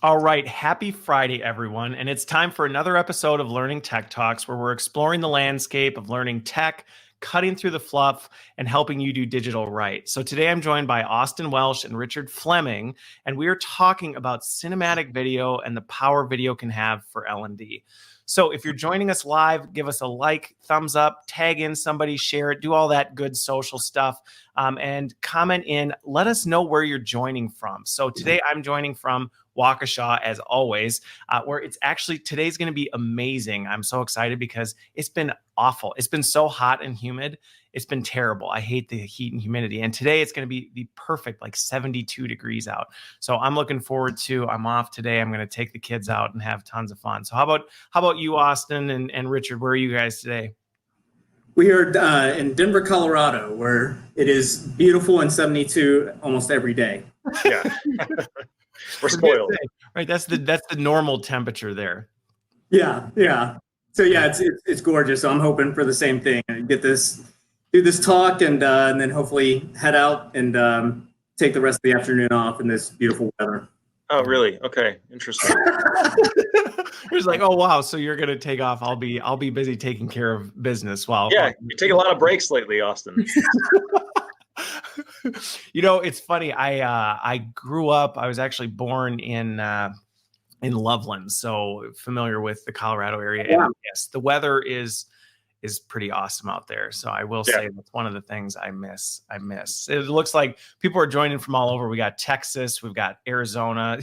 All right, happy Friday, everyone. And it's time for another episode of Learning Tech Talks, where we're exploring the landscape of learning tech, cutting through the fluff, and helping you do digital right. So today I'm joined by Austin Welch and Richard Fleming, and we are talking about cinematic video and the power video can have for L&D. So if you're joining us live, give us a like, thumbs up, tag in somebody, share it, do all that good social stuff, and comment in. Let us know where you're joining from. So today I'm joining from Waukesha, as always, where it's actually, today's going to be amazing. I'm so excited because it's been awful. It's been so hot and humid. It's been terrible. I hate the heat and humidity. And today it's going to be the perfect, like 72 degrees out. So I'm looking forward to, I'm off today. I'm going to take the kids out and have tons of fun. So how about you, Austin and Richard? Where are you guys today? We are in Denver, Colorado, where it is beautiful and 72 almost every day. Yeah. We're spoiled. Right. That's the normal temperature there. Yeah. So yeah, it's gorgeous. So I'm hoping for the same thing. Do this talk and then hopefully head out and take the rest of the afternoon off in this beautiful weather. Oh, really? Okay. Interesting. It's like, oh wow, so you're gonna take off. I'll be busy taking care of business while you take a lot of breaks lately, Austin. You know, it's funny. I grew up. I was actually born in Loveland, so familiar with the Colorado area. Yeah. And yes, the weather is pretty awesome out there. So I will say that's one of the things I miss. It looks like people are joining from all over. We got Texas, we've got Arizona.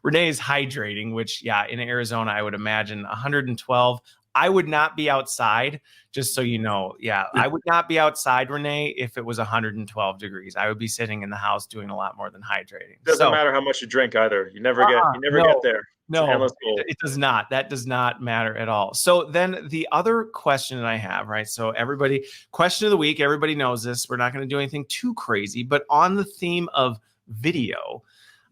Renee is hydrating, which in Arizona, I would imagine 112. I would not be outside, just so you know. Yeah, I would not be outside, Renee, if it was 112 degrees. I would be sitting in the house doing a lot more than hydrating. Doesn't matter how much you drink either. You never get there. No, it does not. That does not matter at all. So then the other question that I have, right? So everybody, question of the week, everybody knows this. We're not going to do anything too crazy, but on the theme of video.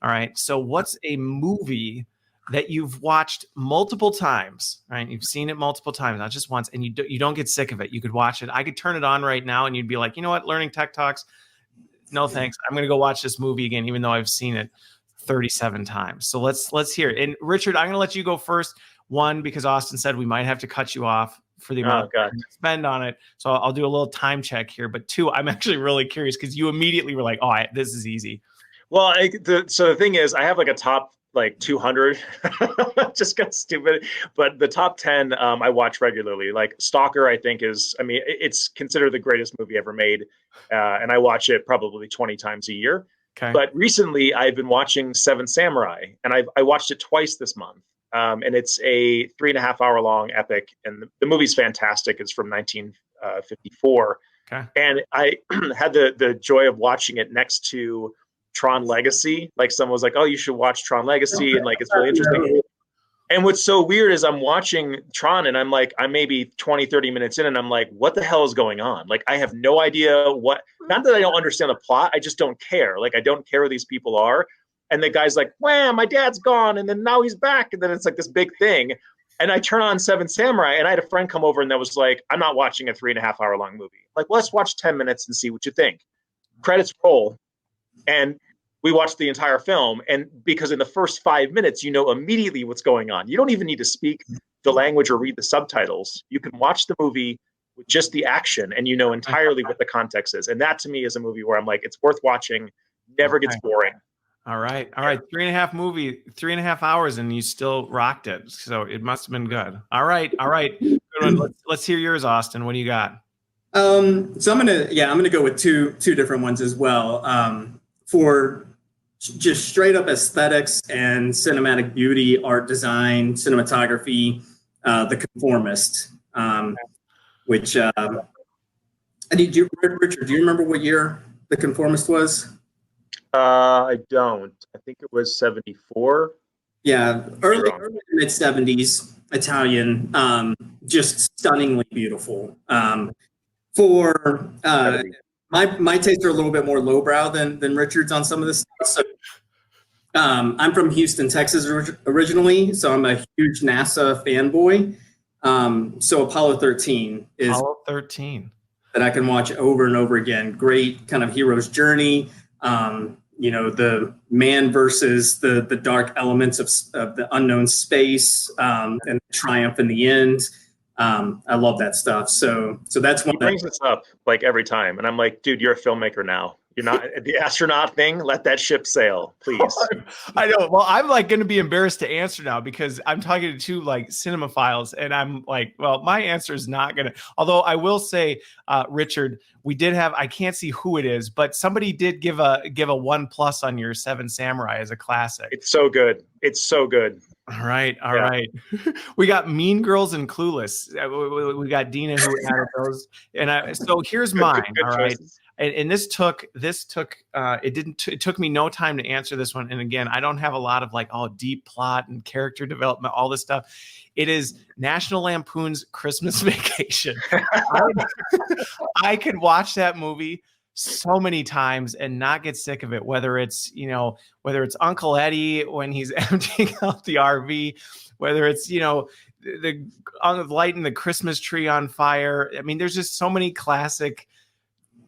All right. So what's a movie that you've watched multiple times, right? You've seen it multiple times, not just once, and you don't get sick of it. You could watch it. I could turn it on right now and you'd be like, you know what? Learning Tech Talks. No, thanks. I'm going to go watch this movie again, even though I've seen it 37 times. So let's hear it. And Richard, I'm going to let you go first. One, because Austin said we might have to cut you off for the amount of time to spend on it. So I'll do a little time check here. But two, I'm actually really curious because you immediately were like, oh, this is easy. Well, so the thing is, I have like a top 200, just got stupid. But the top 10 I watch regularly. Like Stalker, I think it's considered the greatest movie ever made. And I watch it probably 20 times a year. Okay. But recently I've been watching Seven Samurai, and I watched it twice this month. And it's a 3.5 hour long epic, and the movie's fantastic. It's from 1954. Okay. And I had the joy of watching it next to Tron Legacy. Like someone was like, oh, you should watch Tron Legacy. And like, it's really interesting. And what's so weird is I'm watching Tron and I'm maybe 20, 30 minutes in and I'm like, what the hell is going on? Like, I have no idea not that I don't understand the plot. I just don't care. Like, I don't care who these people are. And the guy's like, wham, my dad's gone. And then now he's back. And then it's like this big thing. And I turn on Seven Samurai and I had a friend come over and that was like, I'm not watching a 3.5 hour long movie. Like, well, let's watch 10 minutes and see what you think. Credits roll. And we watched the entire film, and because in the first 5 minutes, you know immediately what's going on. You don't even need to speak the language or read the subtitles. You can watch the movie with just the action, and you know entirely what the context is. And that, to me, is a movie where I'm like, it's worth watching, never gets boring. All right. 3.5 hours, and you still rocked it. So it must have been good. All right. Good one. Let's hear yours, Austin. What do you got? So I'm gonna go with two different ones as well. For just straight up aesthetics and cinematic beauty, art design, cinematography, The Conformist, which Richard, do you remember what year The Conformist was? I don't. I think it was 74. Yeah, early mid 70s, Italian, just stunningly beautiful. For my tastes are a little bit more lowbrow than Richard's on some of this stuff. So, I'm from Houston, Texas originally, so I'm a huge NASA fanboy. So Apollo 13 is Apollo 13 that I can watch over and over again. Great kind of hero's journey. the man versus the dark elements of the unknown space, and triumph in the end. I love that stuff. So that's one. He brings this up like every time, and I'm like, dude, you're a filmmaker now. You're not the astronaut thing. Let that ship sail, please. I know. Well, I'm like going to be embarrassed to answer now because I'm talking to two like cinemaphiles, and I'm like, well, my answer is not going to. Although I will say, Richard, we did have. I can't see who it is, but somebody did give a 1+ on your Seven Samurai as a classic. It's so good. It's so good. All right. We got Mean Girls and Clueless. We got Dina who added those, and so here's mine. Good all right. Choices. And this took it took me no time to answer this one. And again, I don't have a lot of like deep plot and character development, all this stuff. It is National Lampoon's Christmas Vacation. I could watch that movie so many times and not get sick of it, whether it's Uncle Eddie when he's emptying out the RV, whether it's the lighting the Christmas tree on fire. I mean, there's just so many classic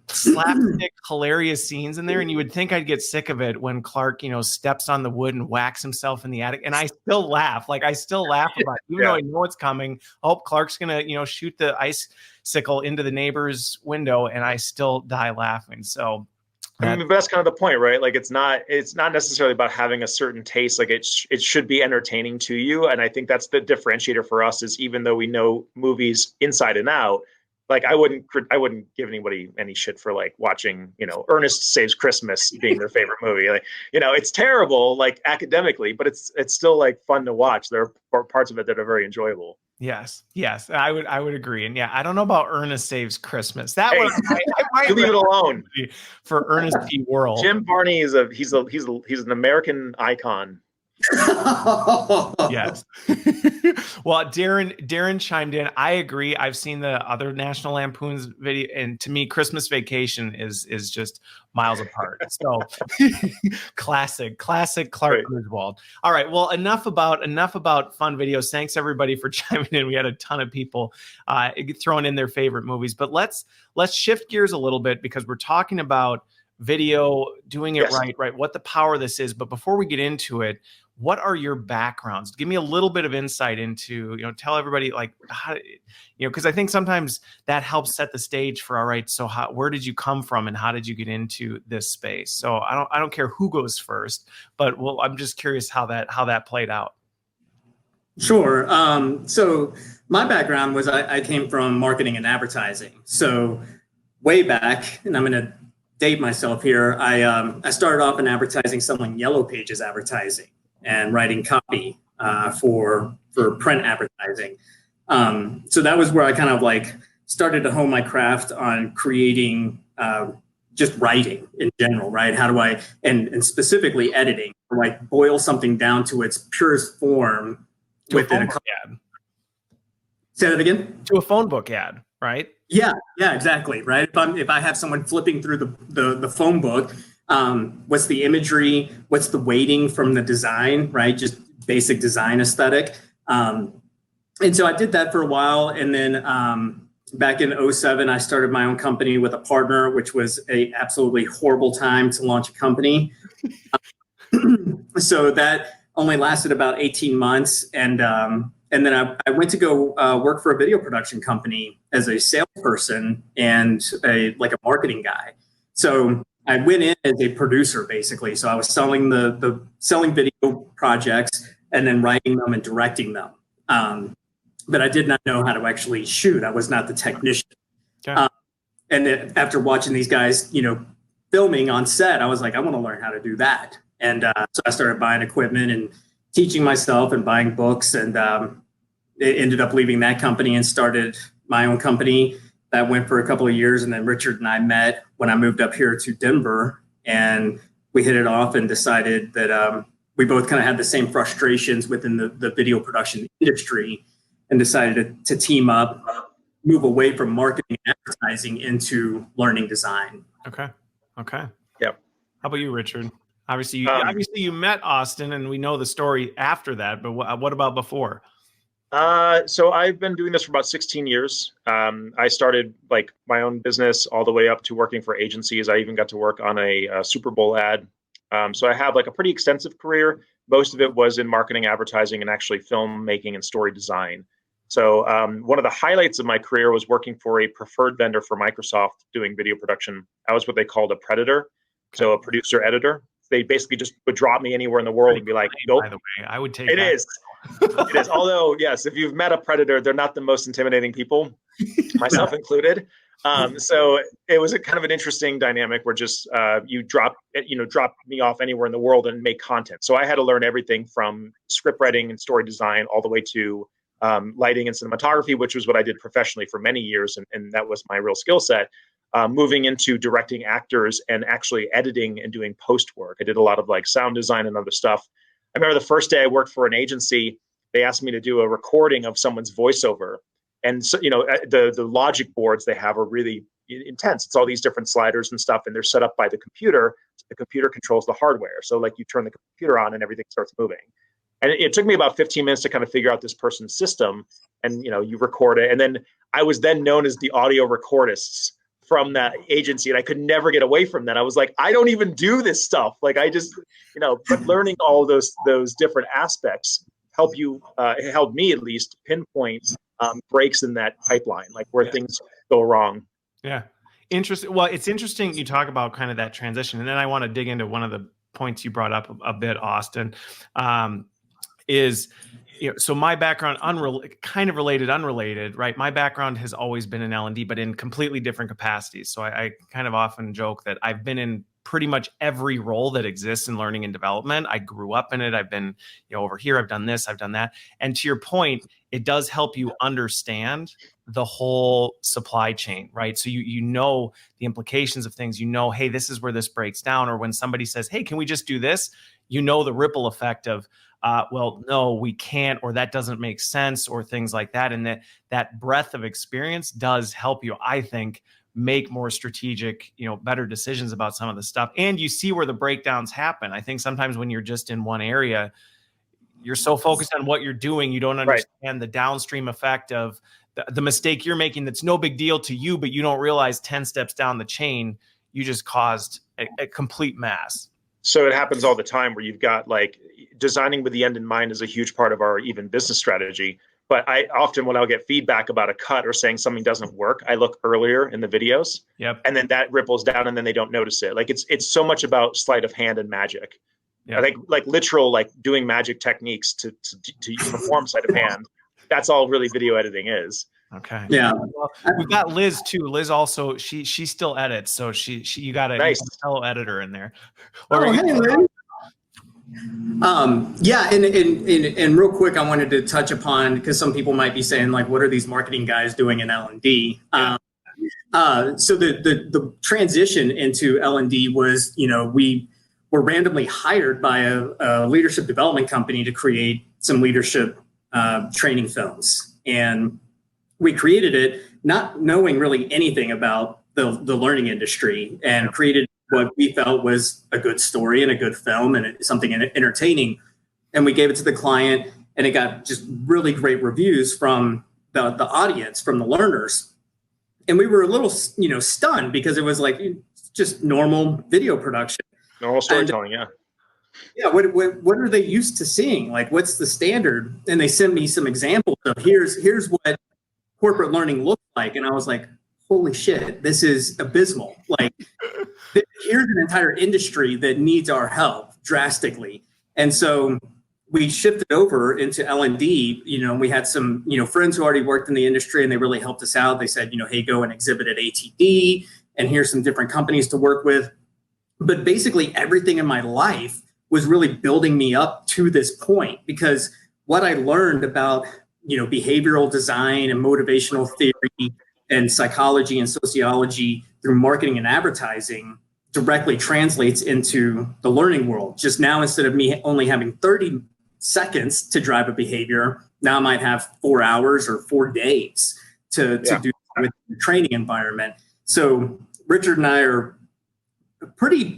slapstick hilarious scenes in there, and you would think I'd get sick of it when Clark steps on the wood and whacks himself in the attic, and I still laugh. Like, I still laugh about it, even though I know it's coming. Oh, Clark's gonna shoot the icicle into the neighbor's window, and I still die laughing. So I mean, that's kind of the point, right? Like, it's not necessarily about having a certain taste. Like, it should be entertaining to you, and I think that's the differentiator for us. Is even though we know movies inside and out, like, I wouldn't give anybody any shit for like watching, Ernest Saves Christmas being their favorite movie. Like, it's terrible, like academically, but it's still like fun to watch. There are parts of it that are very enjoyable. Yes, I would agree. And yeah, I don't know about Ernest Saves Christmas. That one I might leave it alone for Ernest P. Worrell. Jim Varney is he's an American icon. Yes. Well, Darren chimed in. I agree. I've seen the other National Lampoon's video, and to me, Christmas Vacation is just miles apart. So classic Clark Griswold. All right. Well, enough about fun videos. Thanks everybody for chiming in. We had a ton of people throwing in their favorite movies, but let's shift gears a little bit because we're talking about video, doing it right, what the power of this is. But before we get into it, what are your backgrounds? Give me a little bit of insight into, tell everybody like how, because I think sometimes that helps set the stage for, all right, so where did you come from and how did you get into this space? So I don't care who goes first, but I'm just curious how that played out. Sure. So my background was I came from marketing and advertising. So way back, and I'm going to date myself here, I started off in advertising, selling Yellow Pages advertising and writing copy for print advertising. So that was where I kind of like started to hone my craft on creating just writing in general, right? How do I, and specifically editing, like boil something down to its purest form within a ad. Say that again? To a phone book ad, right? Yeah, exactly, right? If I have someone flipping through the phone book, what's the imagery? What's the weighting from the design, right? Just basic design aesthetic. And so I did that for a while. And then back in 2007, I started my own company with a partner, which was a absolutely horrible time to launch a company. So that only lasted about 18 months. And then I went to go work for a video production company as a salesperson and a marketing guy. So I went in as a producer, basically. So I was selling selling video projects and then writing them and directing them. But I did not know how to actually shoot. I was not the technician. Okay. And then after watching these guys, filming on set, I was like, I want to learn how to do that. And so I started buying equipment and teaching myself and buying books. And it ended up leaving that company and started my own company. That went for a couple of years, and then Richard and I met when I moved up here to Denver, and we hit it off and decided that we both kind of had the same frustrations within the video production industry, and decided to team up, move away from marketing and advertising into learning design. Okay. Yep. How about you, Richard? Obviously, you met Austin, and we know the story after that. But what about before? So I've been doing this for about 16 years. I started like my own business all the way up to working for agencies. I even got to work on a Super Bowl ad So I have like a pretty extensive career. Most of it was in marketing, advertising, and actually filmmaking and story design. So one of the highlights of my career was working for a preferred vendor for Microsoft doing video production. I was what they called a predator, so a producer editor. They basically just would drop me anywhere in the world and be like, "Go." By the way, I would take it that. is. It is. Although, yes, if you've met a predator, they're not the most intimidating people, myself included. So it was a kind of an interesting dynamic where just you drop me off anywhere in the world and make content. So I had to learn everything from script writing and story design all the way to lighting and cinematography, which was what I did professionally for many years, and that was my real skill set. Moving into directing actors and actually editing and doing post work. I did a lot of like sound design and other stuff. I remember the first day I worked for an agency, they asked me to do a recording of someone's voiceover. And so, the logic boards they have are really intense. It's all these different sliders and stuff, and they're set up by the computer. The computer controls the hardware. So like you turn the computer on and everything starts moving. And it took me about 15 minutes to kind of figure out this person's system. And, you record it. And then I was then known as the audio recordists from that agency, and I could never get away from that. I was like, I don't even do this stuff. Like I just, but learning all those different aspects helped me at least pinpoint breaks in that pipeline, like where things go wrong. Yeah. Interesting. Well, it's interesting you talk about kind of that transition. And then I want to dig into one of the points you brought up a bit, Austin, so my background, kind of related, unrelated, right? My background has always been in L&D, but in completely different capacities. So I kind of often joke that I've been in pretty much every role that exists in learning and development. I grew up in it. I've been, over here, I've done this, I've done that. And to your point, it does help you understand the whole supply chain, right? So you know the implications of things, hey, this is where this breaks down. Or when somebody says, hey, can we just do this? The ripple effect of, well, no, we can't, or that doesn't make sense, or things like that. And that breadth of experience does help you, I think, make more strategic, better decisions about some of the stuff. And you see where the breakdowns happen. I think sometimes when you're just in one area, you're so focused on what you're doing, you don't understand the downstream effect of the mistake you're making. That's no big deal to you, but you don't realize 10 steps down the chain, you just caused a complete mess. So it happens all the time where you've got like designing with the end in mind is a huge part of our even business strategy. But I often, when I'll get feedback about a cut or saying something doesn't work, I look earlier in the videos. Yep. And then that ripples down and then they don't notice it. Like it's so much about sleight of hand and magic. Yep. I think like literal, like doing magic techniques to perform sleight of hand. That's all really video editing is. Okay. Yeah. Well, we've got Liz too. Liz also, she still edits. So you got a fellow editor in there. Hey, Liz. Yeah, and real quick, I wanted to touch upon, because some people might be saying, like, what are these marketing guys doing in L&D? So the transition into L&D was, we were randomly hired by a leadership development company to create some leadership training films. And we created it not knowing really anything about the learning industry, and created what we felt was a good story and a good film and something entertaining. And we gave it to the client, and it got just really great reviews from the audience, from the learners. And we were a little, stunned, because it was like just normal video production. Normal storytelling, yeah. Yeah, what are they used to seeing? Like, what's the standard? And they sent me some examples of here's what corporate learning looked like. And I was like, holy shit, this is abysmal. Like, here's an entire industry that needs our help drastically. And so we shifted over into L&D, we had some, friends who already worked in the industry, and they really helped us out. They said, hey, go and exhibit at ATD, and here's some different companies to work with. But basically everything in my life was really building me up to this point, because what I learned about, behavioral design and motivational theory and psychology and sociology through marketing and advertising directly translates into the learning world. Just now, instead of me only having 30 seconds to drive a behavior, now I might have 4 hours or 4 days to do with the training environment. So Richard and I are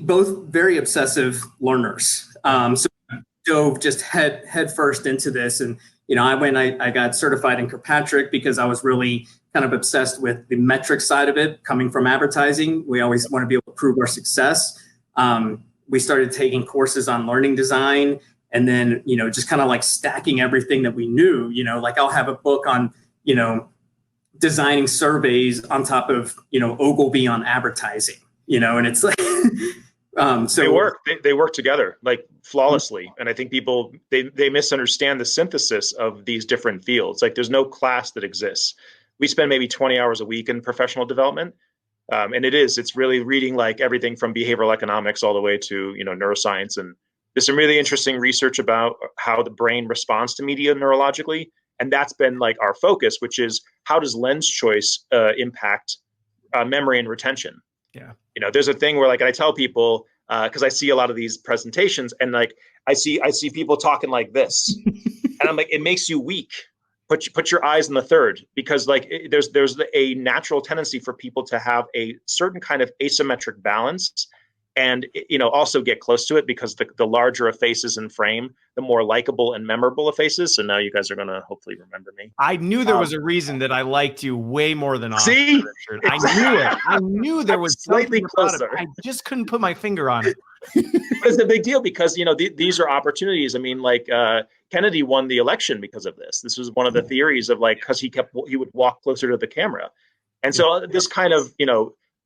both very obsessive learners. So I dove just head first into this. And, I got certified in Kirkpatrick because I was really kind of obsessed with the metric side of it. Coming from advertising, we always want to be able to prove our success. we started taking courses on learning design, and then, just kind of like stacking everything that we knew, like I'll have a book on, designing surveys on top of, Ogilvy on advertising, and it's like, so they work together like flawlessly. And I think people, they misunderstand the synthesis of these different fields. Like there's no class that exists. We spend maybe 20 hours a week in professional development. And it's really reading like everything from behavioral economics all the way to, neuroscience. And there's some really interesting research about how the brain responds to media neurologically. And that's been like our focus, which is how does lens choice impact memory and retention? Yeah. There's a thing where like I tell people, because I see a lot of these presentations and like I see people talking like this and I'm like, it makes you weak. Put your eyes in the third, because like there's a natural tendency for people to have a certain kind of asymmetric balance, and also get close to it, because the larger a face is in frame, the more likable and memorable a face is. So now you guys are gonna hopefully remember me. I knew there was a reason that I liked you way more than Austin. See, Richard. I knew it. I knew there was slightly closer. closer. I just couldn't put my finger on it. It's a big deal because these are opportunities. I mean, like Kennedy won the election because of this. This was one of the theories of like, because he would walk closer to the camera, and so this kind of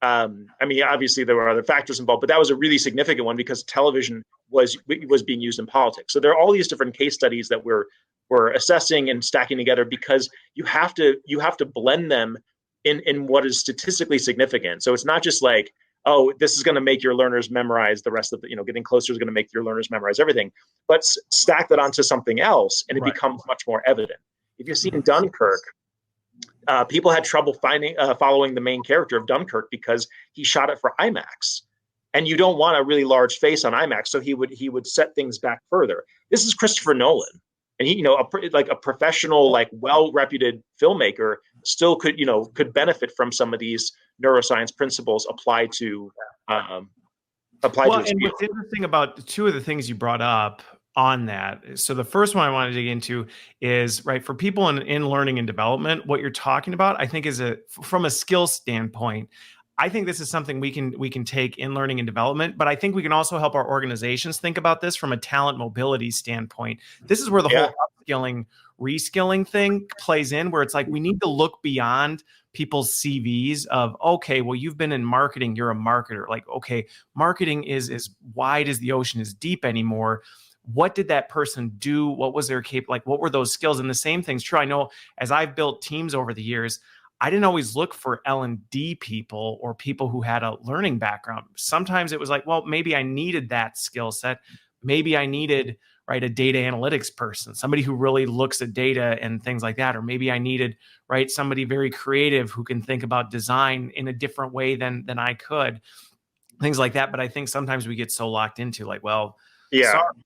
I mean, obviously there were other factors involved, but that was a really significant one because television was being used in politics. So there are all these different case studies that we're assessing and stacking together, because you have to blend them in what is statistically significant. So it's not just like, oh, this is going to make your learners memorize the rest of the, getting closer is going to make your learners memorize everything, but stack that onto something else and it becomes much more evident. If you've seen Dunkirk, people had trouble following the main character of Dunkirk because he shot it for IMAX, and you don't want a really large face on IMAX, so he would set things back further. This is Christopher Nolan, and he, a professional, like well-reputed filmmaker, still could benefit from some of these neuroscience principles applied to his and what's interesting about two of the things you brought up on that. So the first one I want to dig into is, right, for people in learning and development, what you're talking about, I think is from a skill standpoint, I think this is something we can take in learning and development, but I think we can also help our organizations think about this from a talent mobility standpoint. This is where the whole upskilling, reskilling thing plays in, where it's like, we need to look beyond people's CVs of, okay, well, you've been in marketing, you're a marketer. Like, okay, marketing is as wide as the ocean is deep anymore. What did that person do? What was their what were those skills? And the same thing's true. I know as I've built teams over the years, I didn't always look for L&D people or people who had a learning background. Sometimes it was like, well, maybe I needed that skill set. Maybe I needed, right, a data analytics person, somebody who really looks at data and things like that. Or maybe I needed, right, somebody very creative who can think about design in a different way than I could, things like that. But I think sometimes we get so locked into like, well,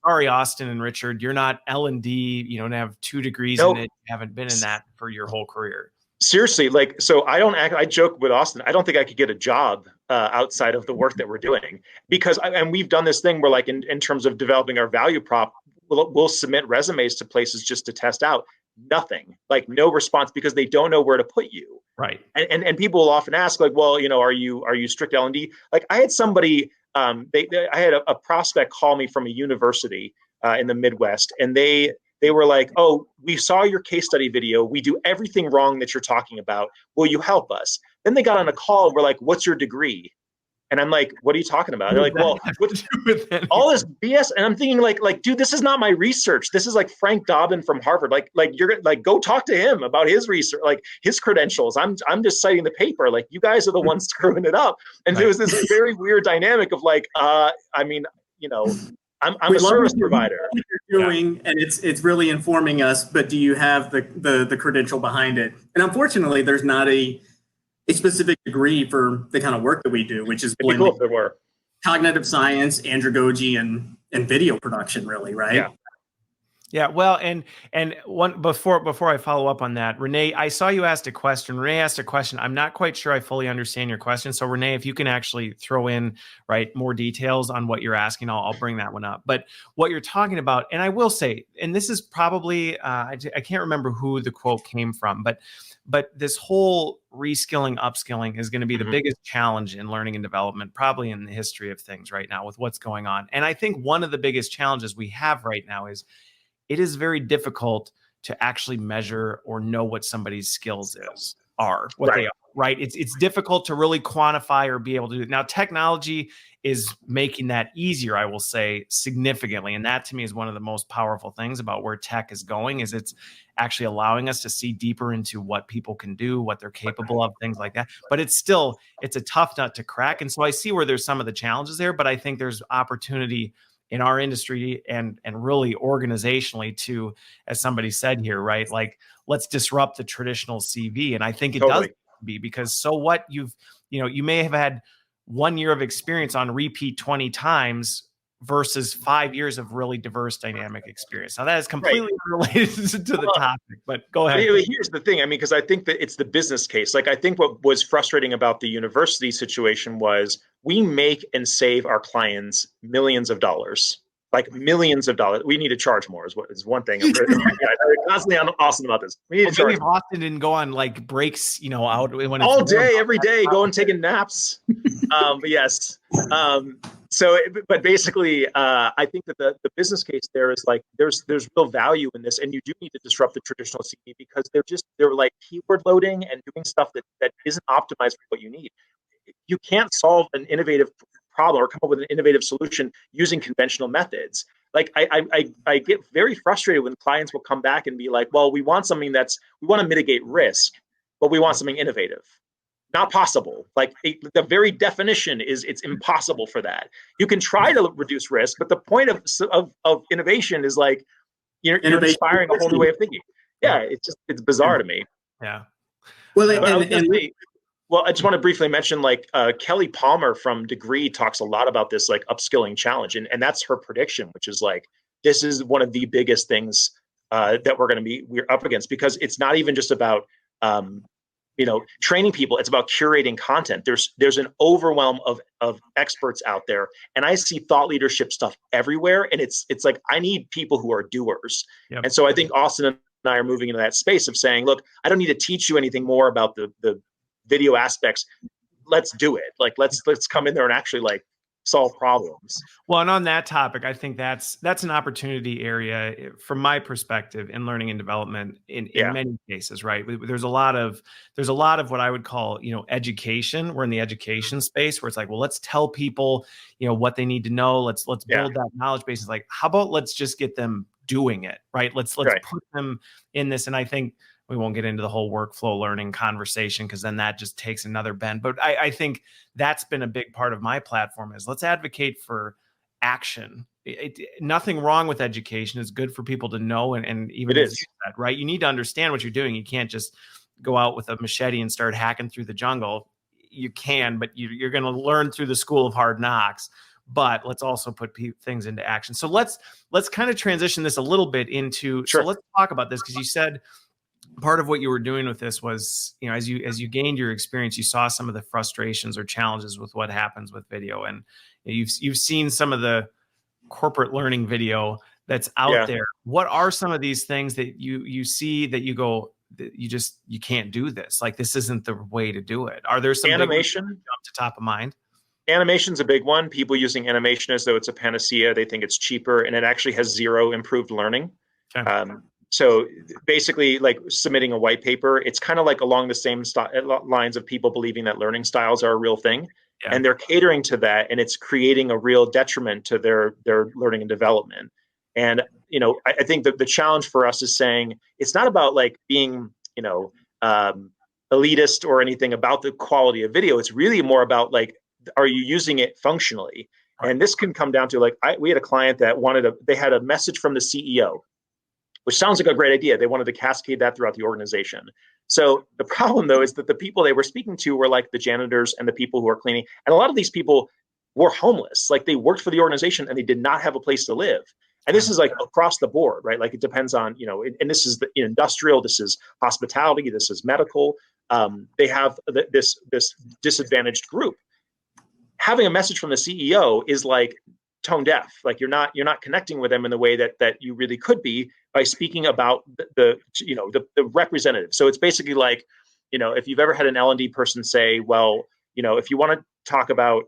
sorry, Austin and Richard, you're not L&D. You don't have 2 degrees in it. You haven't been in that for your whole career. Seriously, like, so I joke with Austin, I don't think I could get a job outside of the work that we're doing, because, and we've done this thing where like in terms of developing our value prop, we'll submit resumes to places just to test out. Nothing, like no response, because they don't know where to put you. Right. And people will often ask like, well, are you strict L&D? Like I had somebody, I had a prospect call me from a university in the Midwest, and they were like, oh, we saw your case study video. We do everything wrong that you're talking about. Will you help us? Then they got on a call. We're like, what's your degree? And I'm like, what are you talking about? And they're like, well, all this BS. And I'm thinking like, dude, this is not my research. This is like Frank Dobbin from Harvard. Like you're like, go talk to him about his research, like his credentials. I'm just citing the paper. Like you guys are the ones screwing it up. And there was this very weird dynamic of like, I mean, I'm a service provider. What you're doing, and it's really informing us. But do you have the credential behind it? And unfortunately, there's not a specific degree for the kind of work that we do, which is blending if there were cognitive science, andragogy, and video production. Really, right? Yeah, well, and one before I follow up on that, Renee, I saw you asked a question. Renee asked a question. I'm not quite sure I fully understand your question. So Renee, if you can actually throw in more details on what you're asking, I'll bring that one up. But what you're talking about, and I will say, and this is probably I can't remember who the quote came from, but this whole reskilling, upskilling is going to be the biggest challenge in learning and development, probably in the history of things right now with what's going on. And I think one of the biggest challenges we have right now is it is very difficult to actually measure or know what somebody's skills are, what they are, right? It's difficult to really quantify or be able to do it. Now, technology is making that easier, I will say, significantly. And that to me is one of the most powerful things about where tech is going, is it's actually allowing us to see deeper into what people can do, what they're capable of, things like that. But it's a tough nut to crack. And so I see where there's some of the challenges there, but I think there's opportunity in our industry and really organizationally to, as somebody said here, right? Like, let's disrupt the traditional CV. And I think it does be, because so what, you may have had 1 year of experience on repeat 20 times versus 5 years of really diverse dynamic experience. Now that is completely related to the topic, but go ahead. Here's the thing. I mean, because I think that it's the business case. Like, I think what was frustrating about the university situation was we make and save our clients millions of dollars. Like millions of dollars. We need to charge more is one thing. I'm constantly on Austin about this. We need to charge. If Austin didn't go on breaks, out when it's all day, every day, going taking naps. But yes. But basically, I think that the business case there is like there's real value in this, and you do need to disrupt the traditional CV because they're like keyword loading and doing stuff that isn't optimized for what you need. You can't solve an innovative problem or come up with an innovative solution using conventional methods. Like I get very frustrated when clients will come back and be like, well, we want something we want to mitigate risk, but we want something innovative. Not possible. Like the very definition is it's impossible for that. You can try to reduce risk, but the point of innovation is like you're inspiring a whole new way of thinking. Yeah, it's bizarre to me. Yeah. Well, I just want to briefly mention Kelly Palmer from Degree talks a lot about this upskilling challenge, and that's her prediction, which is this is one of the biggest things that we're up against, because it's not even just about training people. It's about curating content. There's an overwhelm of experts out there, and I see thought leadership stuff everywhere, and it's like I need people who are doers. Yep. And so I think Austin and I are moving into that space of saying, look, I don't need to teach you anything more about the video aspects. Let's do it. Let's come in there and actually solve problems. Well, and on that topic, I think that's an opportunity area from my perspective in learning and development in many cases, right? There's a lot of what I would call, education. We're in the education space where it's like, well, let's tell people, what they need to know. Let's build that knowledge base. It's like, how about let's just get them doing it, right? Let's put them in this. And I think we won't get into the whole workflow learning conversation because then that just takes another bend. But I think that's been a big part of my platform is let's advocate for action. Nothing wrong with education. It's good for people to know. And even as you said, right? You need to understand what you're doing. You can't just go out with a machete and start hacking through the jungle. You can, but you're going to learn through the school of hard knocks. But let's also put things into action. So let's kind of transition this a little bit into. Sure. So let's talk about this, because you said part of what you were doing with this was, as you gained your experience, you saw some of the frustrations or challenges with what happens with video, and you've seen some of the corporate learning video that's out there. What are some of these things that you see that you go, you can't do this? Like, this isn't the way to do it. Are there some animation big ones that jump to top of mind? Animation's a big one. People using animation as though it's a panacea. They think it's cheaper, and it actually has zero improved learning. Okay. So basically, submitting a white paper, it's kind of along the same lines of people believing that learning styles are a real thing. Yeah. And they're catering to that, and it's creating a real detriment to their learning and development. And, I think that the challenge for us is saying it's not about being, elitist or anything about the quality of video. It's really more about are you using it functionally? Right. And this can come down to we had a client that they had a message from the CEO, which sounds like a great idea. They wanted to cascade that throughout the organization. So the problem, though, is that the people they were speaking to were the janitors and the people who are cleaning. And a lot of these people were homeless. They worked for the organization and they did not have a place to live. And this is like across the board, right? Like it depends on, and this is the industrial, this is hospitality, this is medical. They have this disadvantaged group. Having a message from the CEO is like tone deaf. Like you're not connecting with them in the way that you really could be by speaking about the representative. So it's basically like, if you've ever had an L&D person say, well, if you want to talk about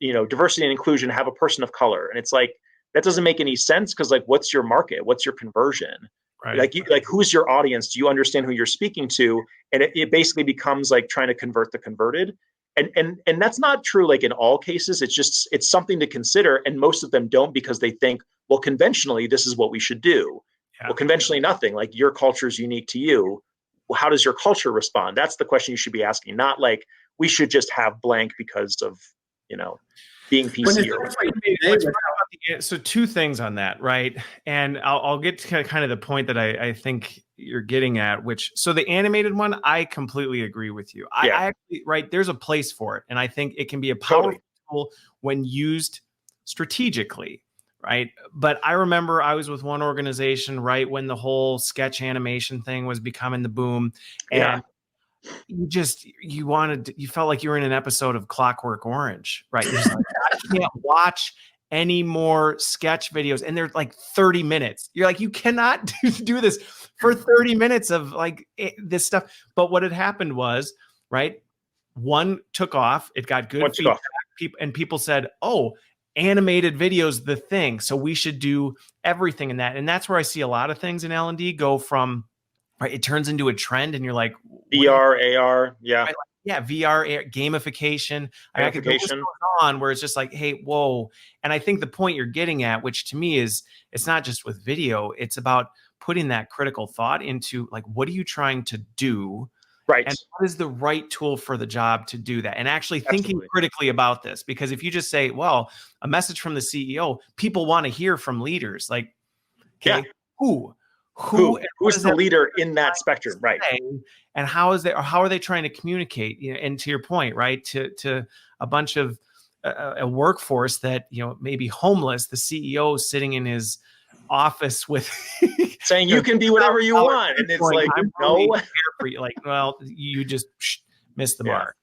diversity and inclusion, have a person of color, and it's like that doesn't make any sense because like what's your market, what's your conversion, right? Like who's your audience? Do you understand who you're speaking to? And it basically becomes like trying to convert the converted. And that's not true like in all cases. It's something to consider, and most of them don't because they think, well, conventionally this is what we should do. Yeah. Well, conventionally nothing. Like your culture is unique to you. Well, how does your culture respond? That's the question you should be asking, not like we should just have blank because of being PC. So two things on that, right? And I'll get to kind of the point that I think you're getting at, so the animated one, I completely agree with you. I actually, right, there's a place for it. And I think it can be a powerful tool when used strategically, right? But I remember I was with one organization, right, when the whole sketch animation thing was becoming the boom. And you felt like you were in an episode of Clockwork Orange, right? You're just like, I can't watch any more sketch videos, and they're like 30 minutes. You're like, you cannot do this for 30 minutes of like this stuff. But what had happened was, right, one took off, it got good feedback, and people said, oh, animated videos the thing, so we should do everything in that. And that's where I see a lot of things in L&D go from, right, it turns into a trend, and you're like VR, AR, yeah. Right? Yeah, VR, gamification. I could go on where it's just like, hey, whoa. And I think the point you're getting at, which to me is, it's not just with video, it's about putting that critical thought into like, what are you trying to do? Right. And what is the right tool for the job to do that? And actually thinking critically about this, because if you just say, well, a message from the CEO, people want to hear from leaders. Like, okay, who is the leader in that spectrum, right? And how are they trying to communicate? And to your point, right, to a bunch of a workforce that may be homeless, the CEO sitting in his office with saying you can be whatever you want, and it's like, no, like, well, you just missed the mark.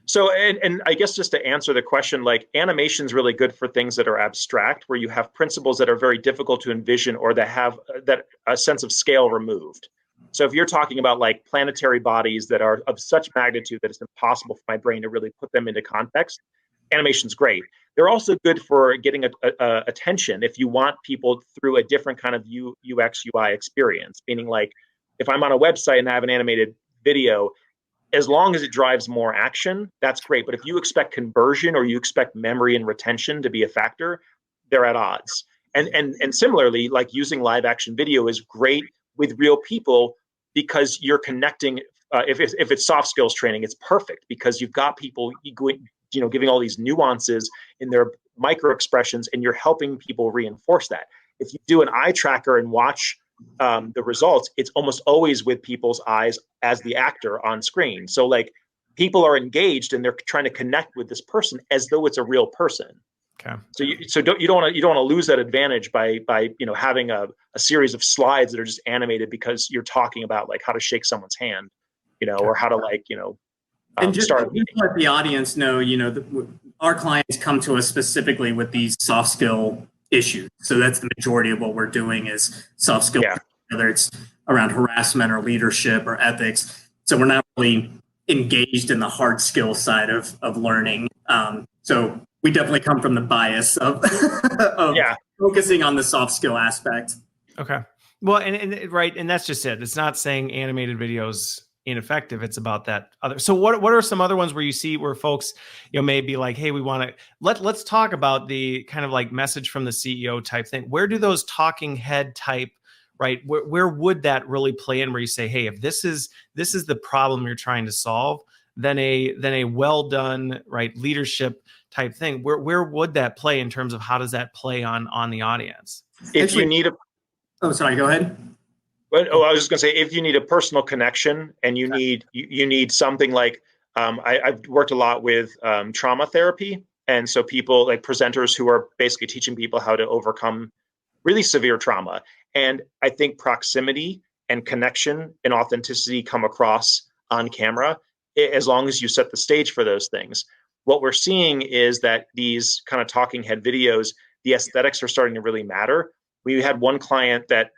So, and I guess just to answer the question, like animation is really good for things that are abstract, where you have principles that are very difficult to envision or that have that a sense of scale removed. So if you're talking about like planetary bodies that are of such magnitude that it's impossible for my brain to really put them into context, animation's great. They're also good for getting attention if you want people through a different kind of UX UI experience, meaning like if I'm on a website and I have an animated video, as long as it drives more action, that's great. But if you expect conversion or you expect memory and retention to be a factor, they're at odds. And similarly, like using live action video is great with real people because you're connecting. If it's soft skills training, it's perfect because you've got people giving all these nuances in their micro expressions, and you're helping people reinforce that. If you do an eye tracker and watch the results, it's almost always with people's eyes as the actor on screen. So like people are engaged and they're trying to connect with this person as though it's a real person. Okay. So you don't want to lose that advantage by having a series of slides that are just animated because you're talking about like how to shake someone's hand, or how to and just start to let the audience know, our clients come to us specifically with these soft skill issues. So that's the majority of what we're doing is soft skills, whether it's around harassment or leadership or ethics. So we're not really engaged in the hard skill side of learning. So we definitely come from the bias of focusing on the soft skill aspect. Okay. Well, and right. And that's just it. It's not saying animated videos ineffective. It's about that other. So what are some other ones where you see where folks, may be like, hey, we want to let's talk about the kind of like message from the CEO type thing. Where do those talking head type, right? Where would that really play in where you say, hey, if this is the problem you're trying to solve, then a well done, right, leadership type thing, where would that play in terms of how does that play on the audience? If you need sorry, go ahead. But I was just going to say, if you need a personal connection and you need something like, I've worked a lot with trauma therapy. And so people like presenters who are basically teaching people how to overcome really severe trauma. And I think proximity and connection and authenticity come across on camera as long as you set the stage for those things. What we're seeing is that these kind of talking head videos, the aesthetics are starting to really matter. We had one client that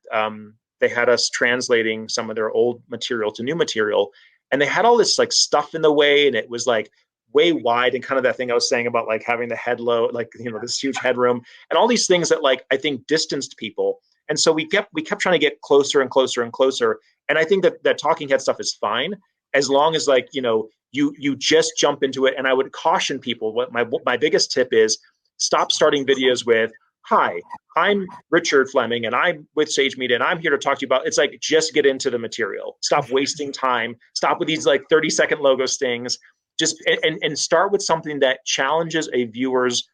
they had us translating some of their old material to new material, and they had all this like stuff in the way, and it was like way wide, and kind of that thing I was saying about like having the head low, like, you know, this huge headroom and all these things that like I think distanced people. And so we kept trying to get closer and closer and closer. And I think that talking head stuff is fine as long as, like, you know, you just jump into it. And I would caution people, what my biggest tip is, stop starting videos with, "Hi, I'm Richard Fleming and I'm with Sage Media and I'm here to talk to you about," it's like, just get into the material. Stop wasting time. Stop with these like 30-second logo stings. Just and start with something that challenges a viewer's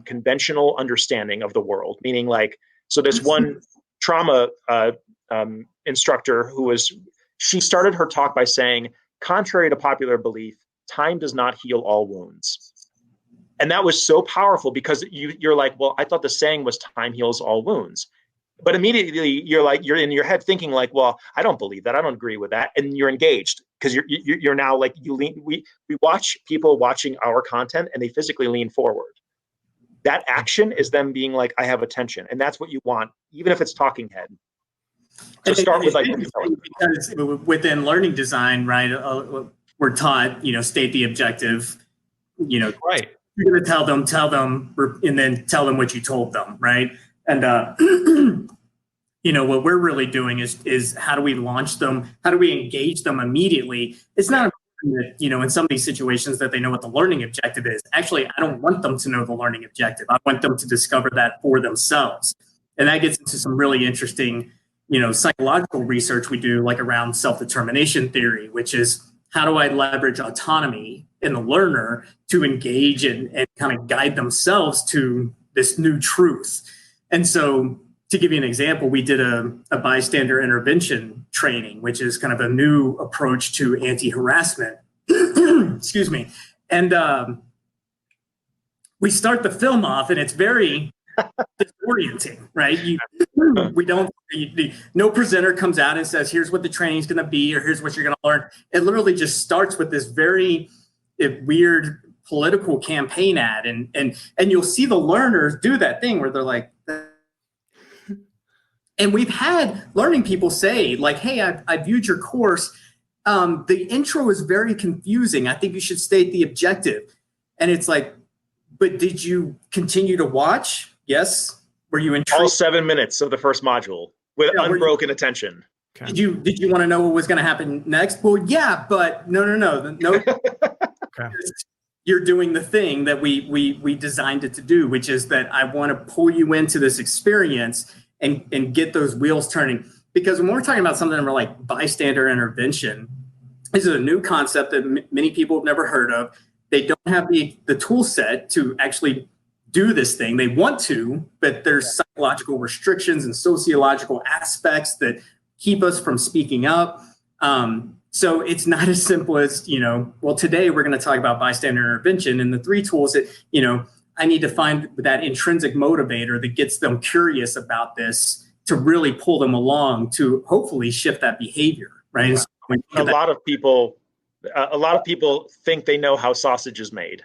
conventional understanding of the world. Meaning, like, so this one trauma instructor she started her talk by saying, "Contrary to popular belief, time does not heal all wounds." And that was so powerful because you're like, well, I thought the saying was time heals all wounds. But immediately you're in your head thinking like, well, I don't believe that. I don't agree with that. And you're engaged because you're now like, we watch people watching our content and they physically lean forward. That action is them being like, I have attention. And that's what you want, even if it's talking head. So start with like, because within learning design, right? We're taught, state the objective, right. You're going to tell them, and then tell them what you told them, right? And what we're really doing is how do we launch them? How do we engage them immediately? It's not important that, in some of these situations that they know what the learning objective is. Actually, I don't want them to know the learning objective. I want them to discover that for themselves. And that gets into some really interesting, psychological research we do, like around self-determination theory, which is, how do I leverage autonomy in the learner to engage and kind of guide themselves to this new truth? And so, to give you an example, we did a bystander intervention training, which is kind of a new approach to anti-harassment. Excuse me. And we start the film off, and it's very disorienting, right? No presenter comes out and says, here's what the training is going to be, or here's what you're going to learn. It literally just starts with this very weird political campaign ad. And you'll see the learners do that thing where they're like, and we've had learning people say like, hey, I viewed your course. The intro is very confusing. I think you should state the objective. And it's like, but did you continue to watch? Yes. Were you intrigued? All 7 minutes of the first module with unbroken attention. Okay. Did you want to know what was going to happen next? Well, yeah, but no. Okay. You're doing the thing that we designed it to do, which is that I want to pull you into this experience and get those wheels turning. Because when we're talking about something like bystander intervention, this is a new concept that many people have never heard of. They don't have the tool set to actually do this thing. They want to, but there's psychological restrictions and sociological aspects that keep us from speaking up. So it's not as simple as, well, today we're going to talk about bystander intervention and the 3 tools that, I need to find that intrinsic motivator that gets them curious about this to really pull them along to hopefully shift that behavior, right? Yeah. So a lot of people think they know how sausage is made.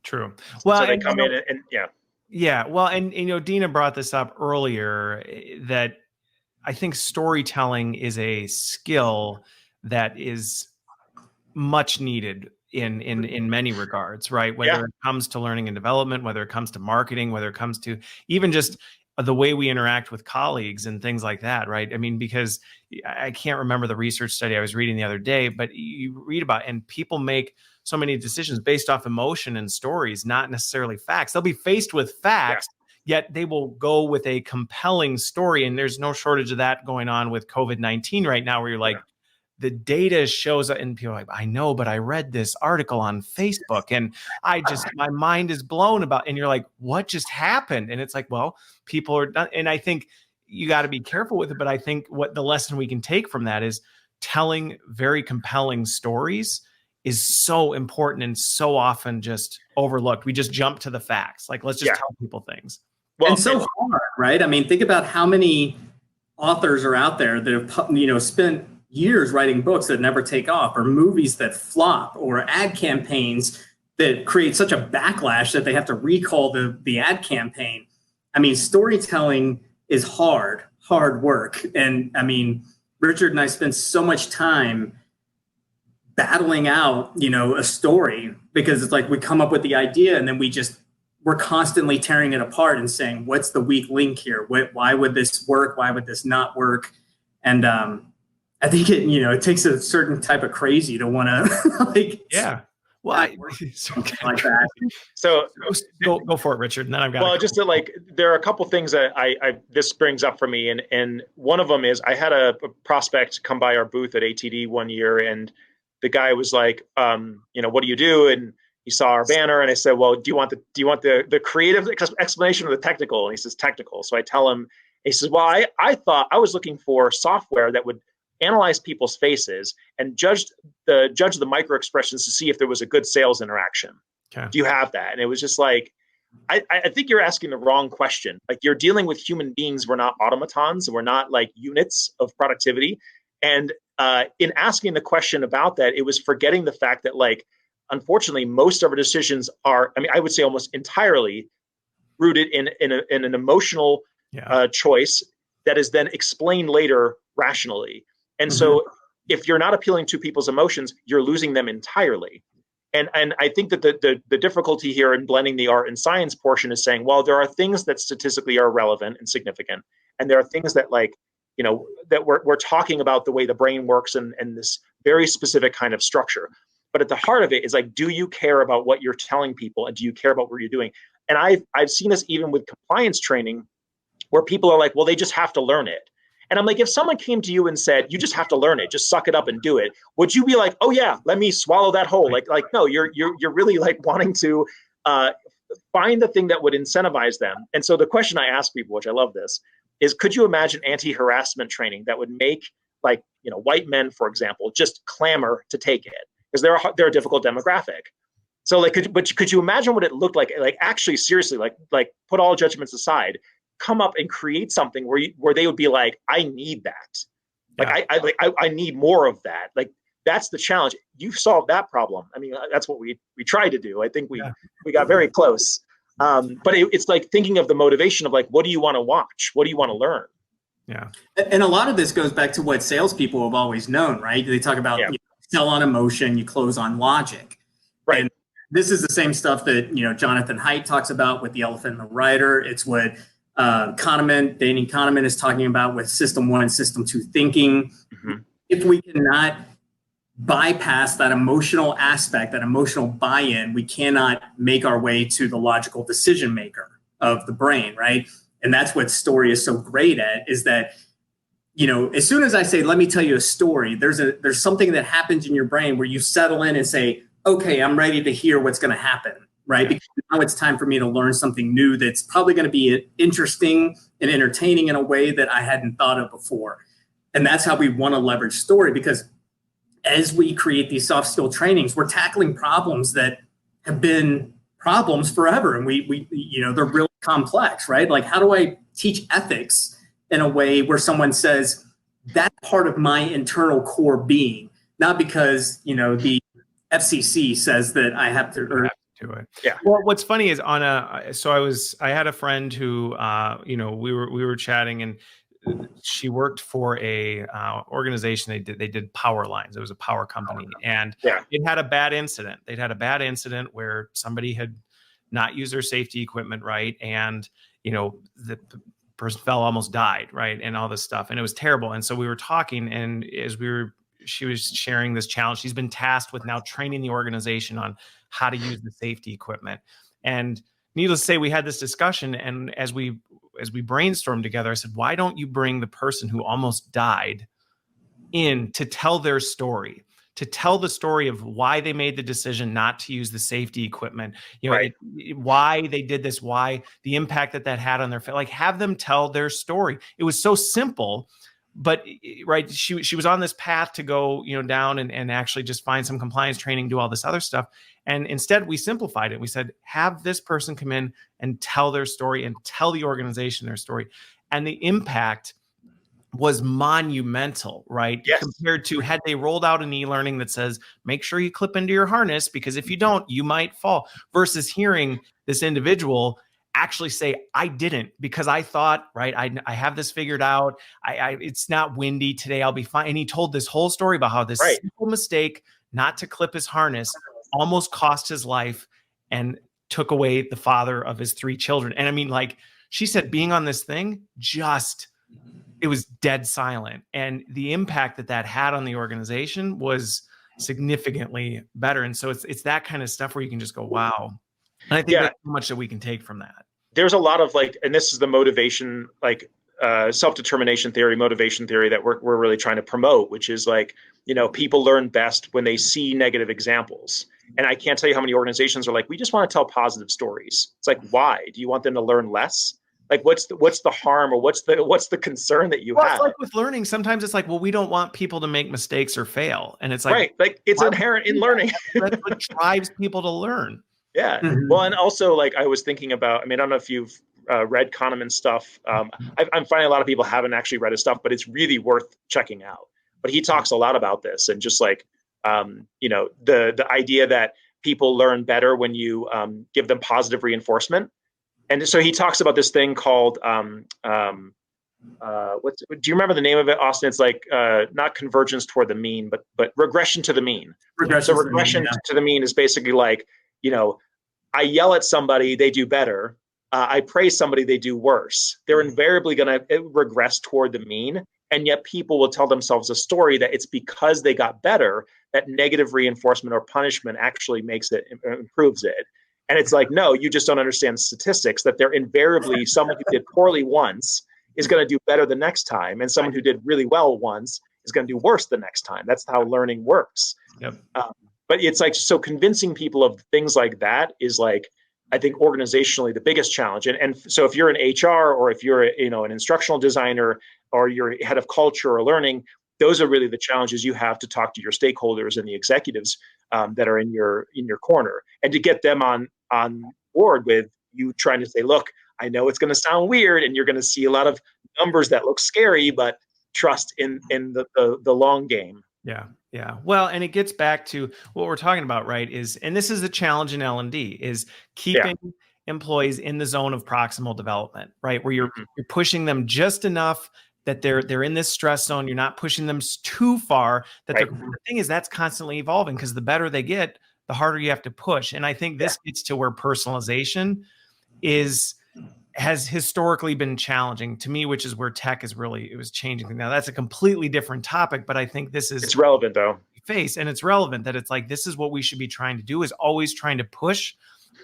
True. Well, so they come in and yeah. Yeah. Well, and Dina brought this up earlier, that I think storytelling is a skill that is much needed in many regards, right? Whether it comes to learning and development, whether it comes to marketing, whether it comes to even just the way we interact with colleagues and things like that, right? I mean, because I can't remember the research study I was reading the other day, but you read about, and people make so many decisions based off emotion and stories, not necessarily facts. They'll be faced with facts, yet they will go with a compelling story. And there's no shortage of that going on with COVID-19 right now, where you're like, the data shows, and people are like, I know, but I read this article on Facebook and my mind is blown about, and you're like, what just happened? And it's like, well, people are done. And I think you got to be careful with it. But I think what the lesson we can take from that is telling very compelling stories is so important and so often just overlooked. We just jump to the facts. Like, let's just tell people things. Well, and so hard, right? I mean, think about how many authors are out there that have, spent years writing books that never take off, or movies that flop, or ad campaigns that create such a backlash that they have to recall the ad campaign. I mean, storytelling is hard work. And I mean, Richard and I spent so much time battling out, a story, because it's like we come up with the idea and then we're constantly tearing it apart and saying, what's the weak link here? Why would this work? Why would this not work? And I think it takes a certain type of crazy to want to Well, like that. So go for it, Richard. And then I've got. Well, just to there are a couple things that this brings up for me, and one of them is I had a prospect come by our booth at ATD one year, and the guy was like, what do you do? And he saw our banner, and I said, well, do you want the creative explanation or the technical? And he says technical. So I tell him, he says, well, I thought I was looking for software that would analyze people's faces and judge the micro expressions to see if there was a good sales interaction. Okay. Do you have that? And it was just like, I think you're asking the wrong question. Like, you're dealing with human beings. We're not automatons. We're not like units of productivity. And in asking the question about that, it was forgetting the fact that, like, unfortunately, most of our decisions are, I would say almost entirely rooted in an emotional choice that is then explained later rationally. And so if you're not appealing to people's emotions, you're losing them entirely. And I think that the difficulty here in blending the art and science portion is saying, well, there are things that statistically are relevant and significant. And there are things that, like, that we're talking about the way the brain works and this very specific kind of structure. But at the heart of it is like, do you care about what you're telling people? And do you care about what you're doing? And I've seen this even with compliance training, where people are like, well, they just have to learn it. And I'm like, if someone came to you and said, you just have to learn it, just suck it up and do it, would you be like, oh yeah, let me swallow that whole? Like no, you're really like wanting to find the thing that would incentivize them. And so the question I ask people, which I love this, is could you imagine anti-harassment training that would make, like, white men, for example, just clamor to take it because they're a difficult demographic. So like, could you imagine what it looked like actually seriously, like put all judgments aside, come up and create something where they would be like, I need that. Like, I need more of that. Like, that's the challenge. You've solved that problem. I mean, that's what we tried to do. I think we got very close. But it's like thinking of the motivation of, like, what do you want to watch? What do you want to learn? Yeah. And a lot of this goes back to what salespeople have always known, right? They talk about sell on emotion, you close on logic. Right. And this is the same stuff that, Jonathan Haidt talks about with the elephant and the rider. It's what Danny Kahneman is talking about with System 1 and System 2 thinking. Mm-hmm. If we cannot bypass that emotional aspect, that emotional buy-in, we cannot make our way to the logical decision maker of the brain, right? And that's what story is so great at, is that, as soon as I say, let me tell you a story, there's something that happens in your brain where you settle in and say, okay, I'm ready to hear what's going to happen. Right. Because now it's time for me to learn something new that's probably going to be interesting and entertaining in a way that I hadn't thought of before. And that's how we want to leverage story, because as we create these soft skill trainings, we're tackling problems that have been problems forever. And we they're really complex, right? Like, how do I teach ethics in a way where someone says that's part of my internal core being, not because, the FCC says that I have to, or to it. Yeah. Well, what's funny is I had a friend who, we were chatting, and she worked for a organization. They did power lines. It was a power company, and it had a bad incident. They'd had a bad incident where somebody had not used their safety equipment right, and the person almost died, right, and all this stuff, and it was terrible. And so we were talking, and she was sharing this challenge. She's been tasked with now training the organization on how to use the safety equipment. And needless to say, we had this discussion. And as we brainstormed together, I said, why don't you bring the person who almost died in to tell their story, to tell the story of why they made the decision not to use the safety equipment, right. Why they did this, why the impact that had on their family, like, have them tell their story. It was so simple, but right, she was on this path to go, down and actually just find some compliance training, do all this other stuff. And instead we simplified it. We said, have this person come in and tell their story and tell the organization their story. And the impact was monumental, right? Yes. Compared to had they rolled out an e-learning that says, make sure you clip into your harness, because if you don't, you might fall, versus hearing this individual actually say, I didn't, because I thought, right, I have this figured out. It's not windy today, I'll be fine. And he told this whole story about how this simple mistake not to clip his harness almost cost his life and took away the father of his 3 children. And I mean, like she said, being on this thing, it was dead silent. And the impact that had on the organization was significantly better. And so it's that kind of stuff where you can just go, wow. And I think there's so much that we can take from that. There's a lot of and this is the motivation, self-determination theory, motivation theory that we're really trying to promote, which is people learn best when they see negative examples. And I can't tell you how many organizations are like, we just want to tell positive stories. It's like, why? Do you want them to learn less? Like, what's the harm, or what's the concern that you have? It's like with learning, sometimes it's like, well, we don't want people to make mistakes or fail. And it's like, right. Like it's inherent in learning. That's what drives people to learn. Yeah. Mm-hmm. Well, and also I was thinking about, I don't know if you've read Kahneman's stuff. I'm finding a lot of people haven't actually read his stuff, but it's really worth checking out. But he talks a lot about this, and just the idea that people learn better when you give them positive reinforcement. And so he talks about this thing called, do you remember the name of it, Austin? It's not convergence toward the mean, but regression to the mean. Regression to the mean is basically I yell at somebody, they do better. I praise somebody, they do worse. They're invariably going to regress toward the mean. And yet people will tell themselves a story that it's because they got better that negative reinforcement or punishment actually improves it. And it's like, no, you just don't understand statistics, that they're invariably someone who did poorly once is going to do better the next time. And someone who did really well once is going to do worse the next time. That's how learning works. Yep. But it's so convincing people of things like that is I think organizationally the biggest challenge. And so if you're an HR, or if you're an instructional designer, or you're head of culture or learning, those are really the challenges you have to talk to your stakeholders and the executives that are in your corner, and to get them on board with you trying to say, look, I know it's going to sound weird and you're going to see a lot of numbers that look scary, but trust in the long game. Yeah. Yeah. Well, and it gets back to what we're talking about, right? And this is the challenge in L&D, is keeping employees in the zone of proximal development, right? Where you're pushing them just enough that they're in this stress zone. You're not pushing them too far. The thing is, that's constantly evolving, because the better they get, the harder you have to push. And I think this gets to where personalization has historically been challenging to me, which is where tech it was changing. Now that's a completely different topic, but I think it's relevant though. And it's relevant that it's this is what we should be trying to do, is always trying to push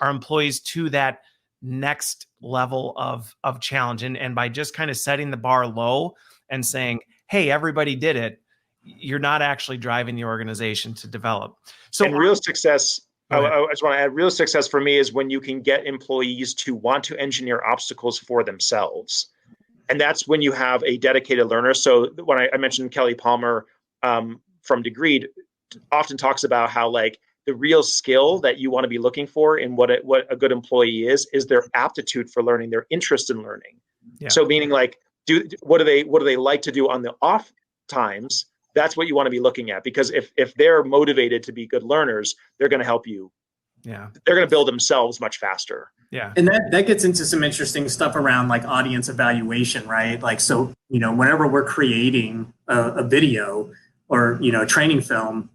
our employees to that next level of challenge. And by just kind of setting the bar low and saying, hey, everybody did it, you're not actually driving the organization to develop. So real success, I just want to add, real success for me is when you can get employees to want to engineer obstacles for themselves. And that's when you have a dedicated learner. So when I mentioned Kelly Palmer from Degreed, often talks about how the real skill that you want to be looking for in what a good employee is their aptitude for learning, their interest in learning. Yeah. So meaning what do they like to do on the off times? That's what you want to be looking at, because if they're motivated to be good learners, they're going to help you. Yeah. They're going to build themselves much faster. Yeah. And that gets into some interesting stuff around audience evaluation, right? Whenever we're creating a video or, training film,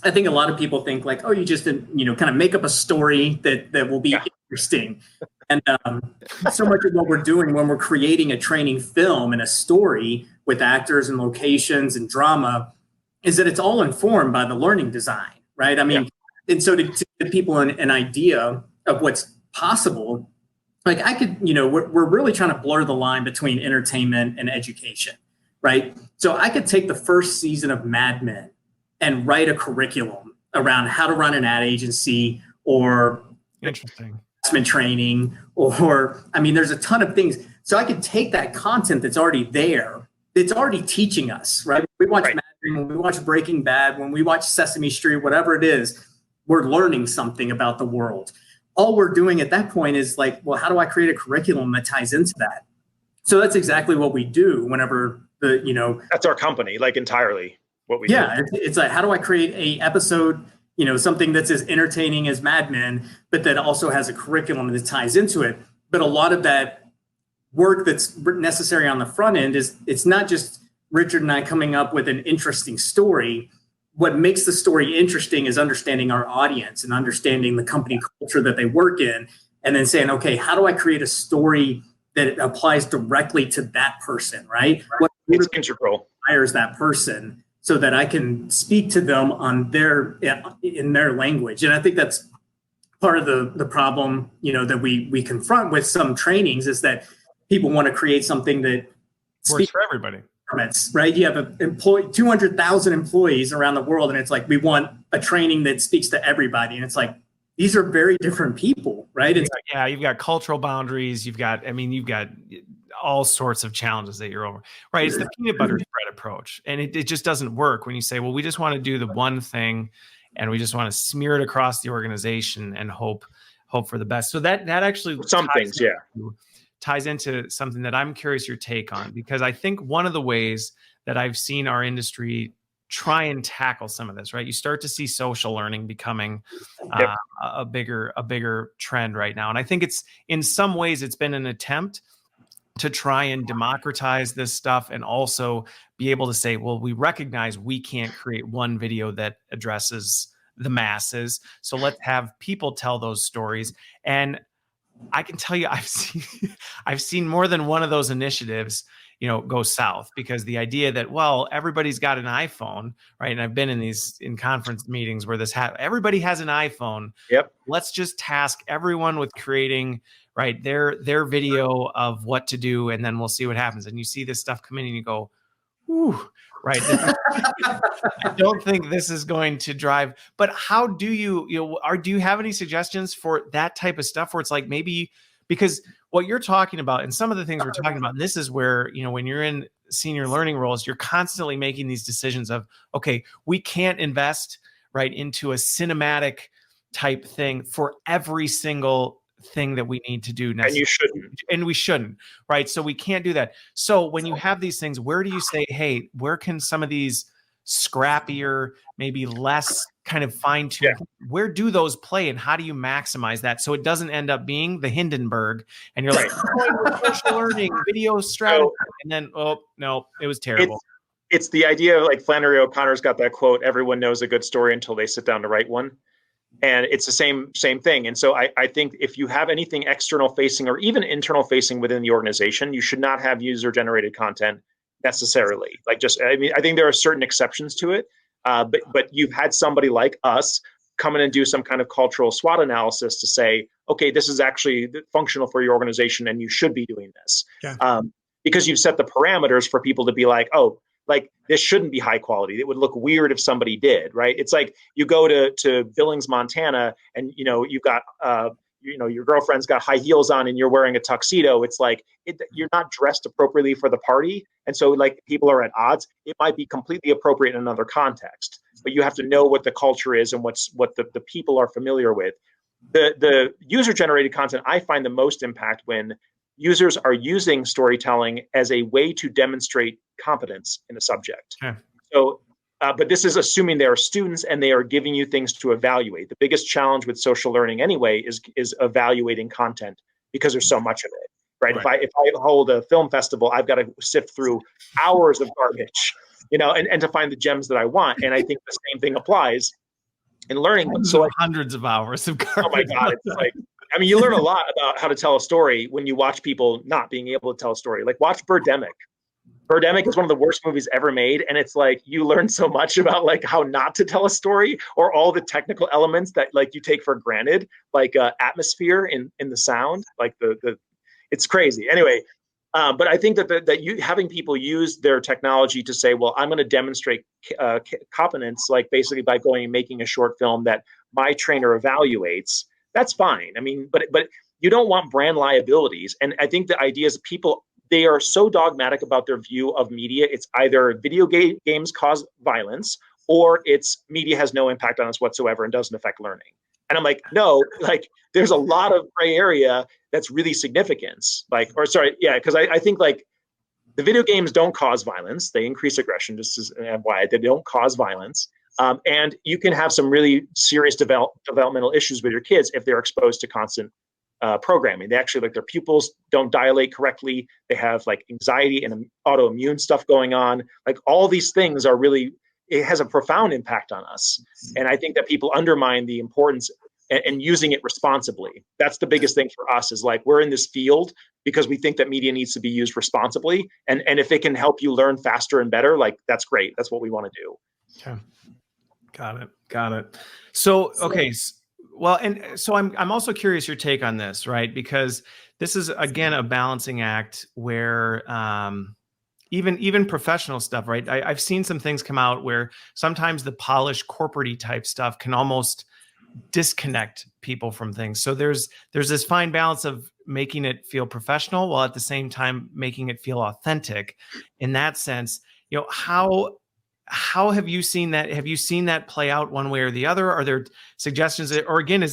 I think a lot of people think oh, you just, kind of make up a story that will be interesting. And so much of what we're doing when we're creating a training film and a story with actors and locations and drama is that it's all informed by the learning design, right? And so to give people an idea of what's possible, I could, we're really trying to blur the line between entertainment and education, right? So I could take the first season of Mad Men and write a curriculum around how to run an ad agency or investment training, or there's a ton of things. So I could take that content that's already there it's already teaching us, right? We watch Mad Men, when we watch Breaking Bad, when we watch Sesame Street, whatever it is, we're learning something about the world. All we're doing at that point is like, well, how do I create a curriculum that ties into that? So that's exactly what we do whenever that's our company, like entirely what we do. Yeah, it's like, how do I create a episode, something that's as entertaining as Mad Men, but that also has a curriculum that ties into it. But a lot of that work that's necessary on the front end it's not just Richard and I coming up with an interesting story. What makes the story interesting is understanding our audience and understanding the company culture that they work in, and then saying, okay, how do I create a story that applies directly to that person, right? What it's integral. Inspires that person so that I can speak to them in their language. And I think that's part of the problem, that we confront with some trainings, is that people want to create something that works for everybody. Right? You have 200,000 employees around the world, and it's like, we want a training that speaks to everybody. And it's like, these are very different people, right? You've got cultural boundaries. You've got all sorts of challenges that you're over, right? It's the peanut butter spread approach. And it just doesn't work when you say, well, we just want to do the one thing and we just want to smear it across the organization and hope for the best. So that actually ties into something that I'm curious your take on, because I think one of the ways that I've seen our industry try and tackle some of this, right? You start to see social learning becoming a bigger trend right now. And I think it's, in some ways, it's been an attempt to try and democratize this stuff and also be able to say, well, we recognize we can't create one video that addresses the masses. So let's have people tell those stories. And I can tell you, I've seen more than one of those initiatives, go south, because the idea that, well, everybody's got an iPhone, right? And I've been in conference meetings where everybody has an iPhone. Yep. Let's just task everyone with creating, right, their video of what to do, and then we'll see what happens. And you see this stuff come in and you go, ooh, right. I don't think this is going to drive. But how do you do you have any suggestions for that type of stuff where it's like, maybe, because what you're talking about and some of the things we're talking about, and this is where, when you're in senior learning roles, you're constantly making these decisions of, okay, we can't invest right into a cinematic type thing for every single thing that we need to do now. And we shouldn't, right? So we can't do that. So when you have these things, where do you say, hey, where can some of these scrappier, maybe less kind of fine-tuned, where do those play, and how do you maximize that so it doesn't end up being the Hindenburg and you're like, social learning, video strategy, and then, oh no, it was terrible. It's the idea of, like, Flannery O'Connor's got that quote, everyone knows a good story until they sit down to write one. And it's the same thing. And so I think if you have anything external facing or even internal facing within the organization, you should not have user generated content necessarily. I think there are certain exceptions to it. But you've had somebody like us come in and do some kind of cultural SWOT analysis to say, okay, this is actually functional for your organization and you should be doing this. Yeah. Because you've set the parameters for people to be like, oh, like, this shouldn't be high quality. It would look weird if somebody did, right? It's like you go to Billings, Montana, and you've got your girlfriend's got high heels on and you're wearing a tuxedo. It's like you're not dressed appropriately for the party, and so, like, people are at odds. It might be completely appropriate in another context, but you have to know what the culture is and what the people are familiar with. The user generated content, I find the most impact when users are using storytelling as a way to demonstrate competence in a subject. Okay. So, but this is assuming they are students and they are giving you things to evaluate. The biggest challenge with social learning anyway is evaluating content, because there's so much of it, right? If I hold a film festival, I've got to sift through hours of garbage, and to find the gems that I want. And I think the same thing applies in learning. Hundreds of hours of garbage. Oh my God, it's like, you learn a lot about how to tell a story when you watch people not being able to tell a story. Like, watch Birdemic. Birdemic is one of the worst movies ever made. And it's like, you learn so much about, like, how not to tell a story, or all the technical elements that, like, you take for granted, like atmosphere in the sound, like it's crazy. Anyway, but I think that you having people use their technology to say, well, I'm going to demonstrate competence, like, basically by going and making a short film that my trainer evaluates. That's fine. But you don't want brand liabilities. And I think the idea is people they are so dogmatic about their view of media. It's either video games cause violence, or it's media has no impact on us whatsoever and doesn't affect learning. And I'm like, no, like there's a lot of gray area that's really significant. Like, or sorry, yeah, because I think like the video games don't cause violence. They increase aggression, just as why they don't cause violence. And you can have some really serious developmental issues with your kids if they're exposed to constant programming. They actually, like, their pupils don't dilate correctly. They have like anxiety and autoimmune stuff going on. Like all these things are really, it has a profound impact on us. And I think that people undermine the importance and using it responsibly. That's the biggest thing for us, is like, we're in this field because we think that media needs to be used responsibly. And if it can help you learn faster and better, like that's great. That's what we want to do. Okay. Got it. So, okay. Well, and so I'm also curious your take on this, right? Because this is, again, a balancing act where, even professional stuff, right? I've seen some things come out where sometimes the polished corporate-y type stuff can almost disconnect people from things. So there's this fine balance of making it feel professional while at the same time making it feel authentic. In that sense, how have you seen that? Have you seen that play out one way or the other? Are there suggestions that, or again,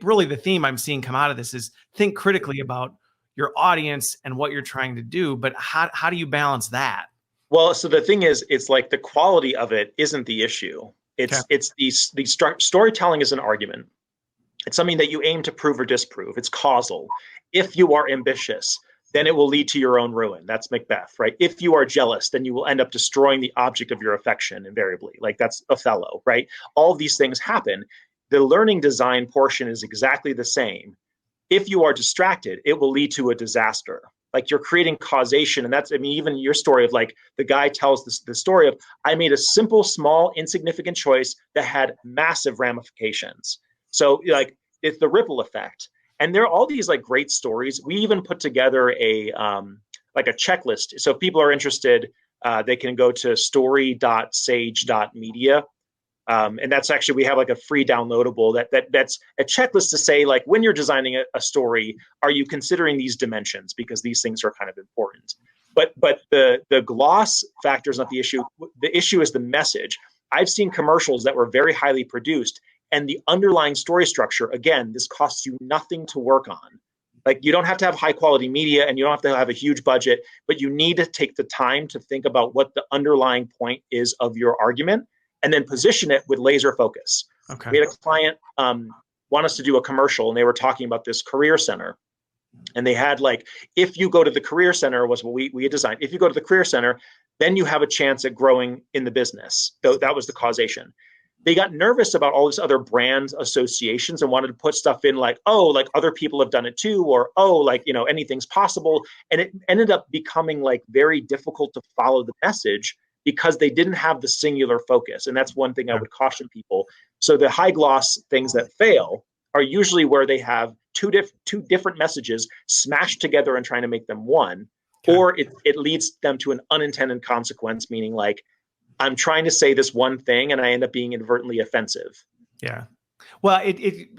really the theme I'm seeing come out of this is think critically about your audience and what you're trying to do, but how do you balance that? Well, so the thing is, it's like the quality of it isn't the issue. It's the storytelling is an argument. It's something that you aim to prove or disprove. It's causal. If you are ambitious, then it will lead to your own ruin. That's Macbeth, right? If you are jealous, then you will end up destroying the object of your affection invariably. Like that's Othello, right? All these things happen. The learning design portion is exactly the same. If you are distracted, it will lead to a disaster. Like you're creating causation. And that's, even your story of like, the guy tells the story of, I made a simple, small, insignificant choice that had massive ramifications. So like, it's the ripple effect. And there are all these like great stories. We even put together a checklist. So if people are interested, they can go to story.sage.media. And that's actually, we have like a free downloadable that's a checklist to say, like, when you're designing a story, are you considering these dimensions? Because these things are kind of important. But the gloss factor is not the issue. The issue is the message. I've seen commercials that were very highly produced, and the underlying story structure, again, this costs you nothing to work on. Like, you don't have to have high quality media and you don't have to have a huge budget, but you need to take the time to think about what the underlying point is of your argument, and then position it with laser focus. Okay. We had a client want us to do a commercial, and they were talking about this career center. And they had like, if you go to the career center, was what we had designed. If you go to the career center, then you have a chance at growing in the business. So that was the causation. They got nervous about all these other brand associations and wanted to put stuff in like, oh, like other people have done it too, or, oh, like, anything's possible. And it ended up becoming like very difficult to follow the message because they didn't have the singular focus. And that's one thing I would caution people. So the high gloss things that fail are usually where they have two different messages smashed together and trying to make them one, or it leads them to an unintended consequence, meaning like, I'm trying to say this one thing and I end up being inadvertently offensive. Yeah. Well,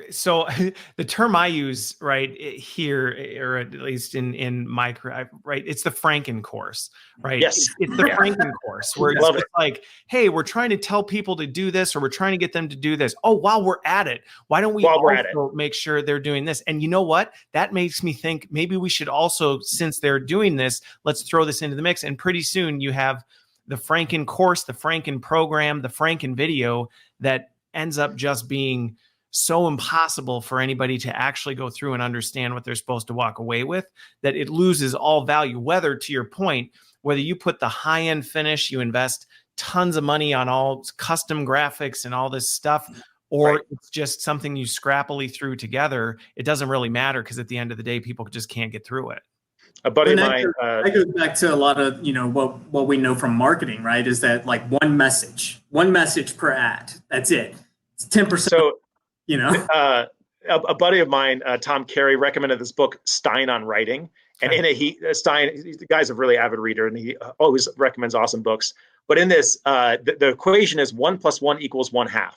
so the term I use right here, or at least in my career, right, it's the Franken course, right? Yes. It's the Franken course where it's just like, hey, we're trying to tell people to do this, or we're trying to get them to do this. Oh, while we're at it, why don't we also make sure they're doing this? And you know what? That makes me think maybe we should also, since they're doing this, let's throw this into the mix. And pretty soon you have the Franken course, the Franken program, the Franken video that ends up just being so impossible for anybody to actually go through and understand what they're supposed to walk away with, that it loses all value. Whether, to your point, whether you put the high-end finish, you invest tons of money on all custom graphics and all this stuff, or it's just something you scrappily threw together, it doesn't really matter, because at the end of the day, people just can't get through it. A buddy of mine. That goes back to a lot of, what we know from marketing, right? Is that like one message per ad. That's it. It's 10%. So, a buddy of mine, Tom Carey, recommended this book, Stein on Writing. And in it, the guy's a really avid reader, and he always recommends awesome books. But in this, the equation is 1 + 1 = 1/2.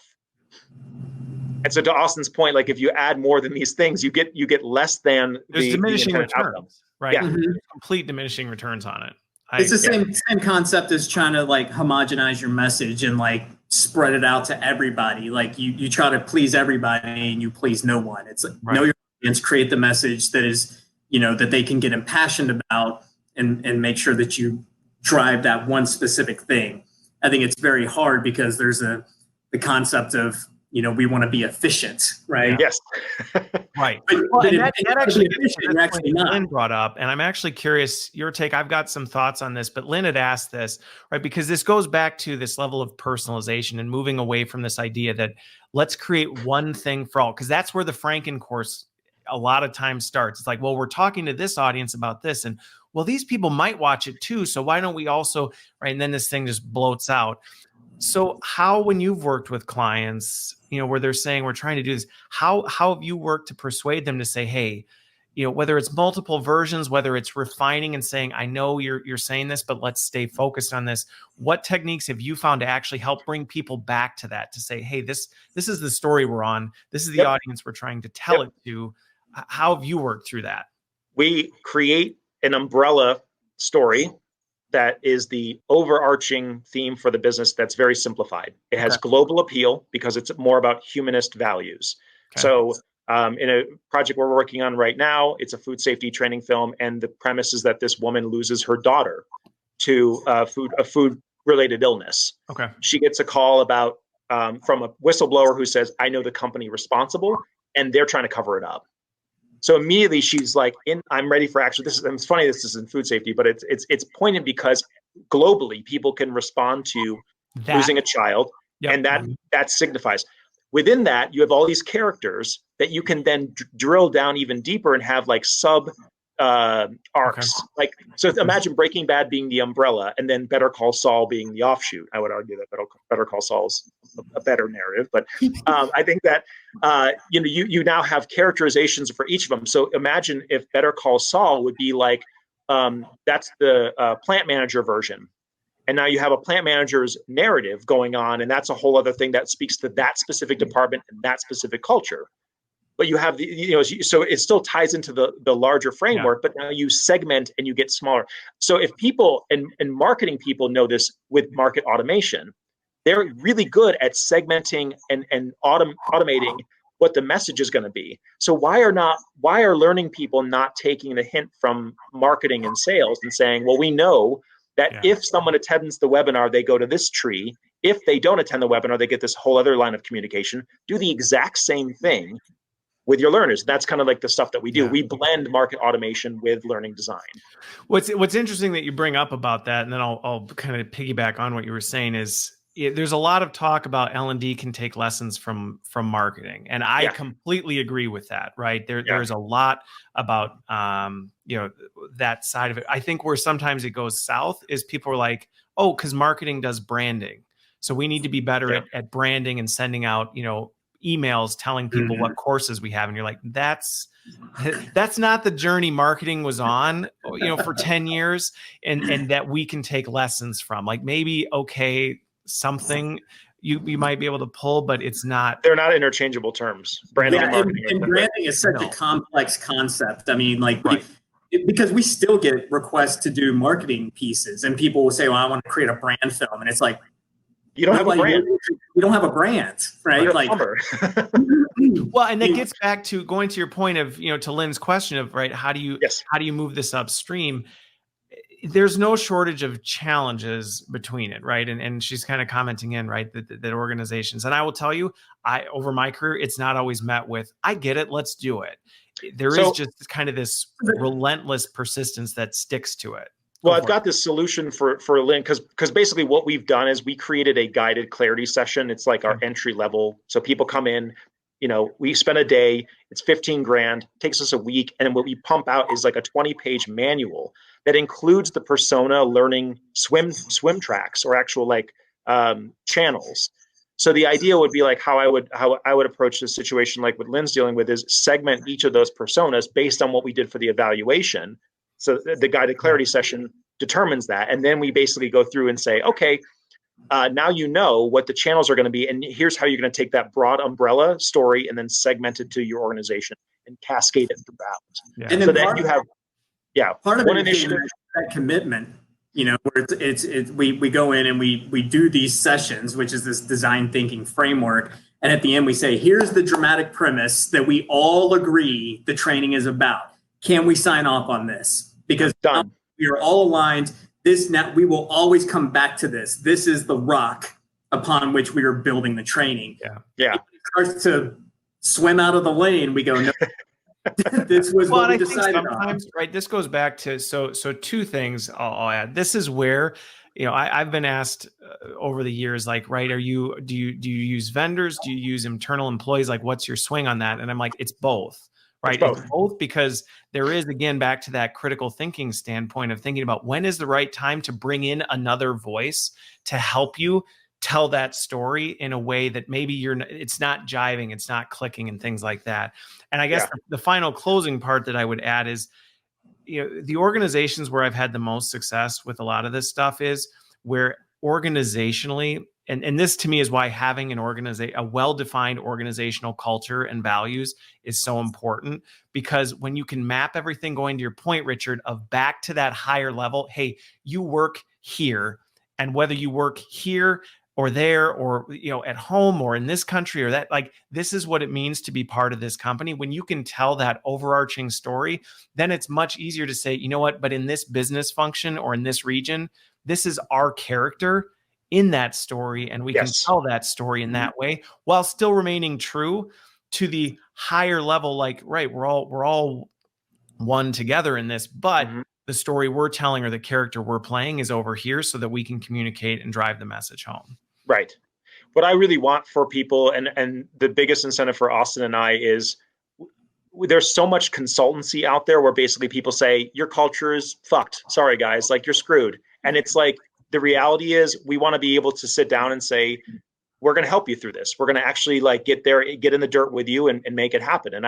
And so, to Austin's point, like, if you add more than these things, you get less than there's diminishing returns. right? Yeah. Complete diminishing returns on it. It's the same concept as trying to like homogenize your message and like spread it out to everybody. Like you try to please everybody and you please no one. It's like know your audience, create the message that is, that they can get impassioned about and make sure that you drive that one specific thing. I think it's very hard because there's the concept of, we want to be efficient, right? Yes. Right. But that actually you're actually not. Lynn brought up, and I'm actually curious your take. I've got some thoughts on this, but Lynn had asked this, right? Because this goes back to this level of personalization and moving away from this idea that let's create one thing for all, because that's where the Franken course a lot of times starts. It's like, well, we're talking to this audience about this, and well, these people might watch it too, so why don't we also, right? And then this thing just bloats out. So how, when you've worked with clients, where they're saying we're trying to do this, how have you worked to persuade them to say, hey, whether it's multiple versions, whether it's refining and saying, I know you're saying this, but let's stay focused on this. What techniques have you found to actually help bring people back to that, to say, hey, this is the story we're on. This is the audience we're trying to tell it to. How have you worked through that? We create an umbrella story that is the overarching theme for the business that's very simplified. It has global appeal because it's more about humanist values. Okay. So in a project we're working on right now, it's a food safety training film. And the premise is that this woman loses her daughter to a food-related illness. Okay. She gets a call about from a whistleblower who says, I know the company responsible, and they're trying to cover it up. So immediately she's like, I'm ready for action. It's funny this is in food safety, but it's poignant because globally people can respond to losing a child, and that signifies. Within that, you have all these characters that you can then drill down even deeper and have like sub arcs. Like, so imagine Breaking Bad being the umbrella, and then Better Call Saul being the offshoot. I would argue that Better Call Saul is a better narrative, but I think that you now have characterizations for each of them. So imagine if Better Call Saul would be like that's the plant manager version, and now you have a plant manager's narrative going on, and that's a whole other thing that speaks to that specific department and that specific culture. But you have so it still ties into the larger framework, but now you segment and you get smaller. So if people and marketing people know this with market automation, they're really good at segmenting and automating what the message is going to be. So why are learning people not taking the hint from marketing and sales and saying, well, we know that if someone attends the webinar, they go to this tree. If they don't attend the webinar, they get this whole other line of communication. Do the exact same thing with your learners. That's kind of like the stuff that we do. We blend market automation with learning design. What's interesting that you bring up about that, and then I'll kind of piggyback on what you were saying, is there's a lot of talk about L&D can take lessons from marketing. And I completely agree with that, right? There's a lot about, that side of it. I think where sometimes it goes south is people are like, oh, because marketing does branding. So we need to be better at branding and sending out, emails telling people what courses we have. And you're like, that's not the journey marketing was on, for 10 years and that we can take lessons from. Like maybe, something you might be able to pull, but it's not. They're not interchangeable terms. Branding and marketing. And branding is such a complex concept. I mean, because we still get requests to do marketing pieces, and people will say, well, I want to create a brand film. And it's like, you don't have a brand. You don't have a brand, right? Well, and that gets back to going to your point of, to Lynn's question of, right, how do you move this upstream? There's no shortage of challenges between it, right? And she's kind of commenting in, right, that organizations, and I will tell you, over my career, it's not always met with, I get it, let's do it. There is just kind of this relentless persistence that sticks to it. Well, I've got this solution for Lynn, because basically what we've done is we created a guided clarity session. It's like our entry level. So people come in, we spend a day, it's $15,000, takes us a week. And what we pump out is like a 20-page manual that includes the persona learning swim tracks or actual channels. So the idea would be like how I would approach this situation, like what Lynn's dealing with, is segment each of those personas based on what we did for the evaluation. So the guided clarity session determines that. And then we basically go through and say, okay, now you know what the channels are going to be. And here's how you're going to take that broad umbrella story and then segment it to your organization and cascade it throughout. And then Yeah. Part of One it is initiative. that commitment, where we go in and we do these sessions, which is this design thinking framework. And at the end, we say, here's the dramatic premise that we all agree the training is about. Can we sign off on this? Because Done. We are all aligned. We will always come back to this. This is the rock upon which we are building the training. Yeah. If it starts to swim out of the lane, we go, no, this was what we decided on. Right. This goes back to, so two things I'll add. This is where, I've been asked over the years, like, right, do you use vendors? Do you use internal employees? Like, what's your swing on that? And I'm like, it's both. Right. It's both, because there is, again, back to that critical thinking standpoint of thinking about when is the right time to bring in another voice to help you tell that story in a way that maybe it's not jiving, it's not clicking, and things like that. And I guess the final closing part that I would add is, the organizations where I've had the most success with a lot of this stuff is where organizationally, and this to me is why having a well-defined organizational culture and values is so important, because when you can map everything, going to your point, Richard, of back to that higher level, hey, you work here, and whether you work here or there, or, at home, or in this country, or that, like, this is what it means to be part of this company. When you can tell that overarching story, then it's much easier to say, you know what, but in this business function or in this region, this is our character in that story, and we can tell that story in that way while still remaining true to the higher level. Like, right, we're all one together in this, but the story we're telling or the character we're playing is over here, so that we can communicate and drive the message home. Right. What I really want for people, and the biggest incentive for Austin and I, is there's so much consultancy out there where basically people say, your culture is fucked. Sorry, guys, like, you're screwed. And it's like, the reality is we want to be able to sit down and say, we're going to help you through this. We're going to actually, like, get in the dirt with you and make it happen. And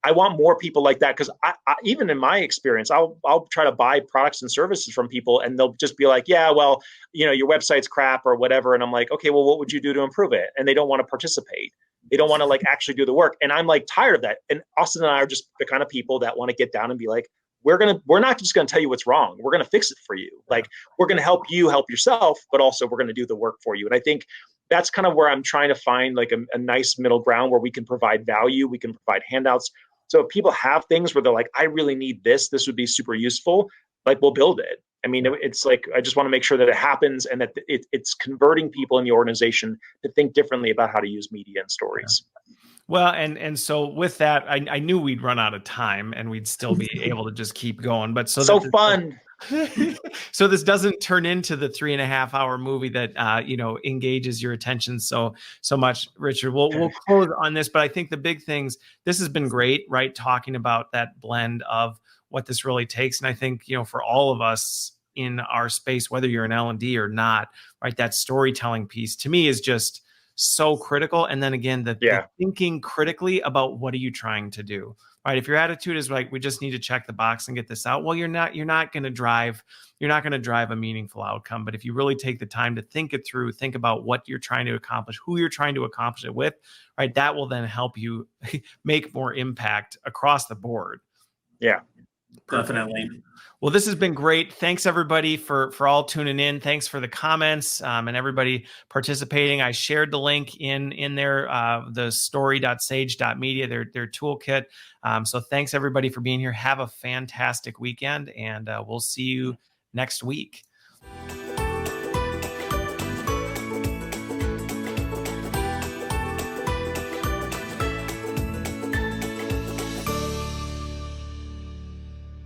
I want more people like that, because I even in my experience, I'll try to buy products and services from people, and they'll just be like, yeah, well, your website's crap or whatever. And I'm like, okay, well, what would you do to improve it? And they don't want to participate. They don't want to, like, actually do the work. And I'm, like, tired of that. And Austin and I are just the kind of people that want to get down and be like, we're not just going to tell you what's wrong. We're going to fix it for you. Like, we're going to help you help yourself, but also we're going to do the work for you. And I think that's kind of where I'm trying to find, like, a nice middle ground where we can provide value. We can provide handouts. So if people have things where they're like, I really need this would be super useful, like, we'll build it. I mean, it's like, I just want to make sure that it happens, and that it's converting people in the organization to think differently about how to use media and stories. Well, and so with that, I knew we'd run out of time and we'd still be able to just keep going. But so fun. So this doesn't turn into the 3.5-hour movie that engages your attention so much, Richard. We'll close on this, but I think the big things, this has been great, right? Talking about that blend of what this really takes. And I think, for all of us in our space, whether you're an L&D or not, right, that storytelling piece to me is just so critical. And then again, the thinking critically about what are you trying to do, right? If your attitude is like, we just need to check the box and get this out, well, you're not going to drive a meaningful outcome. But if you really take the time to think it through, think about what you're trying to accomplish, who you're trying to accomplish it with, right? That will then help you make more impact across the board. Yeah, definitely. Well, this has been great. Thanks, everybody, for all tuning in. Thanks for the comments and everybody participating. I shared the link in there, the story.sage.media, their toolkit. So thanks, everybody, for being here. Have a fantastic weekend, and we'll see you next week.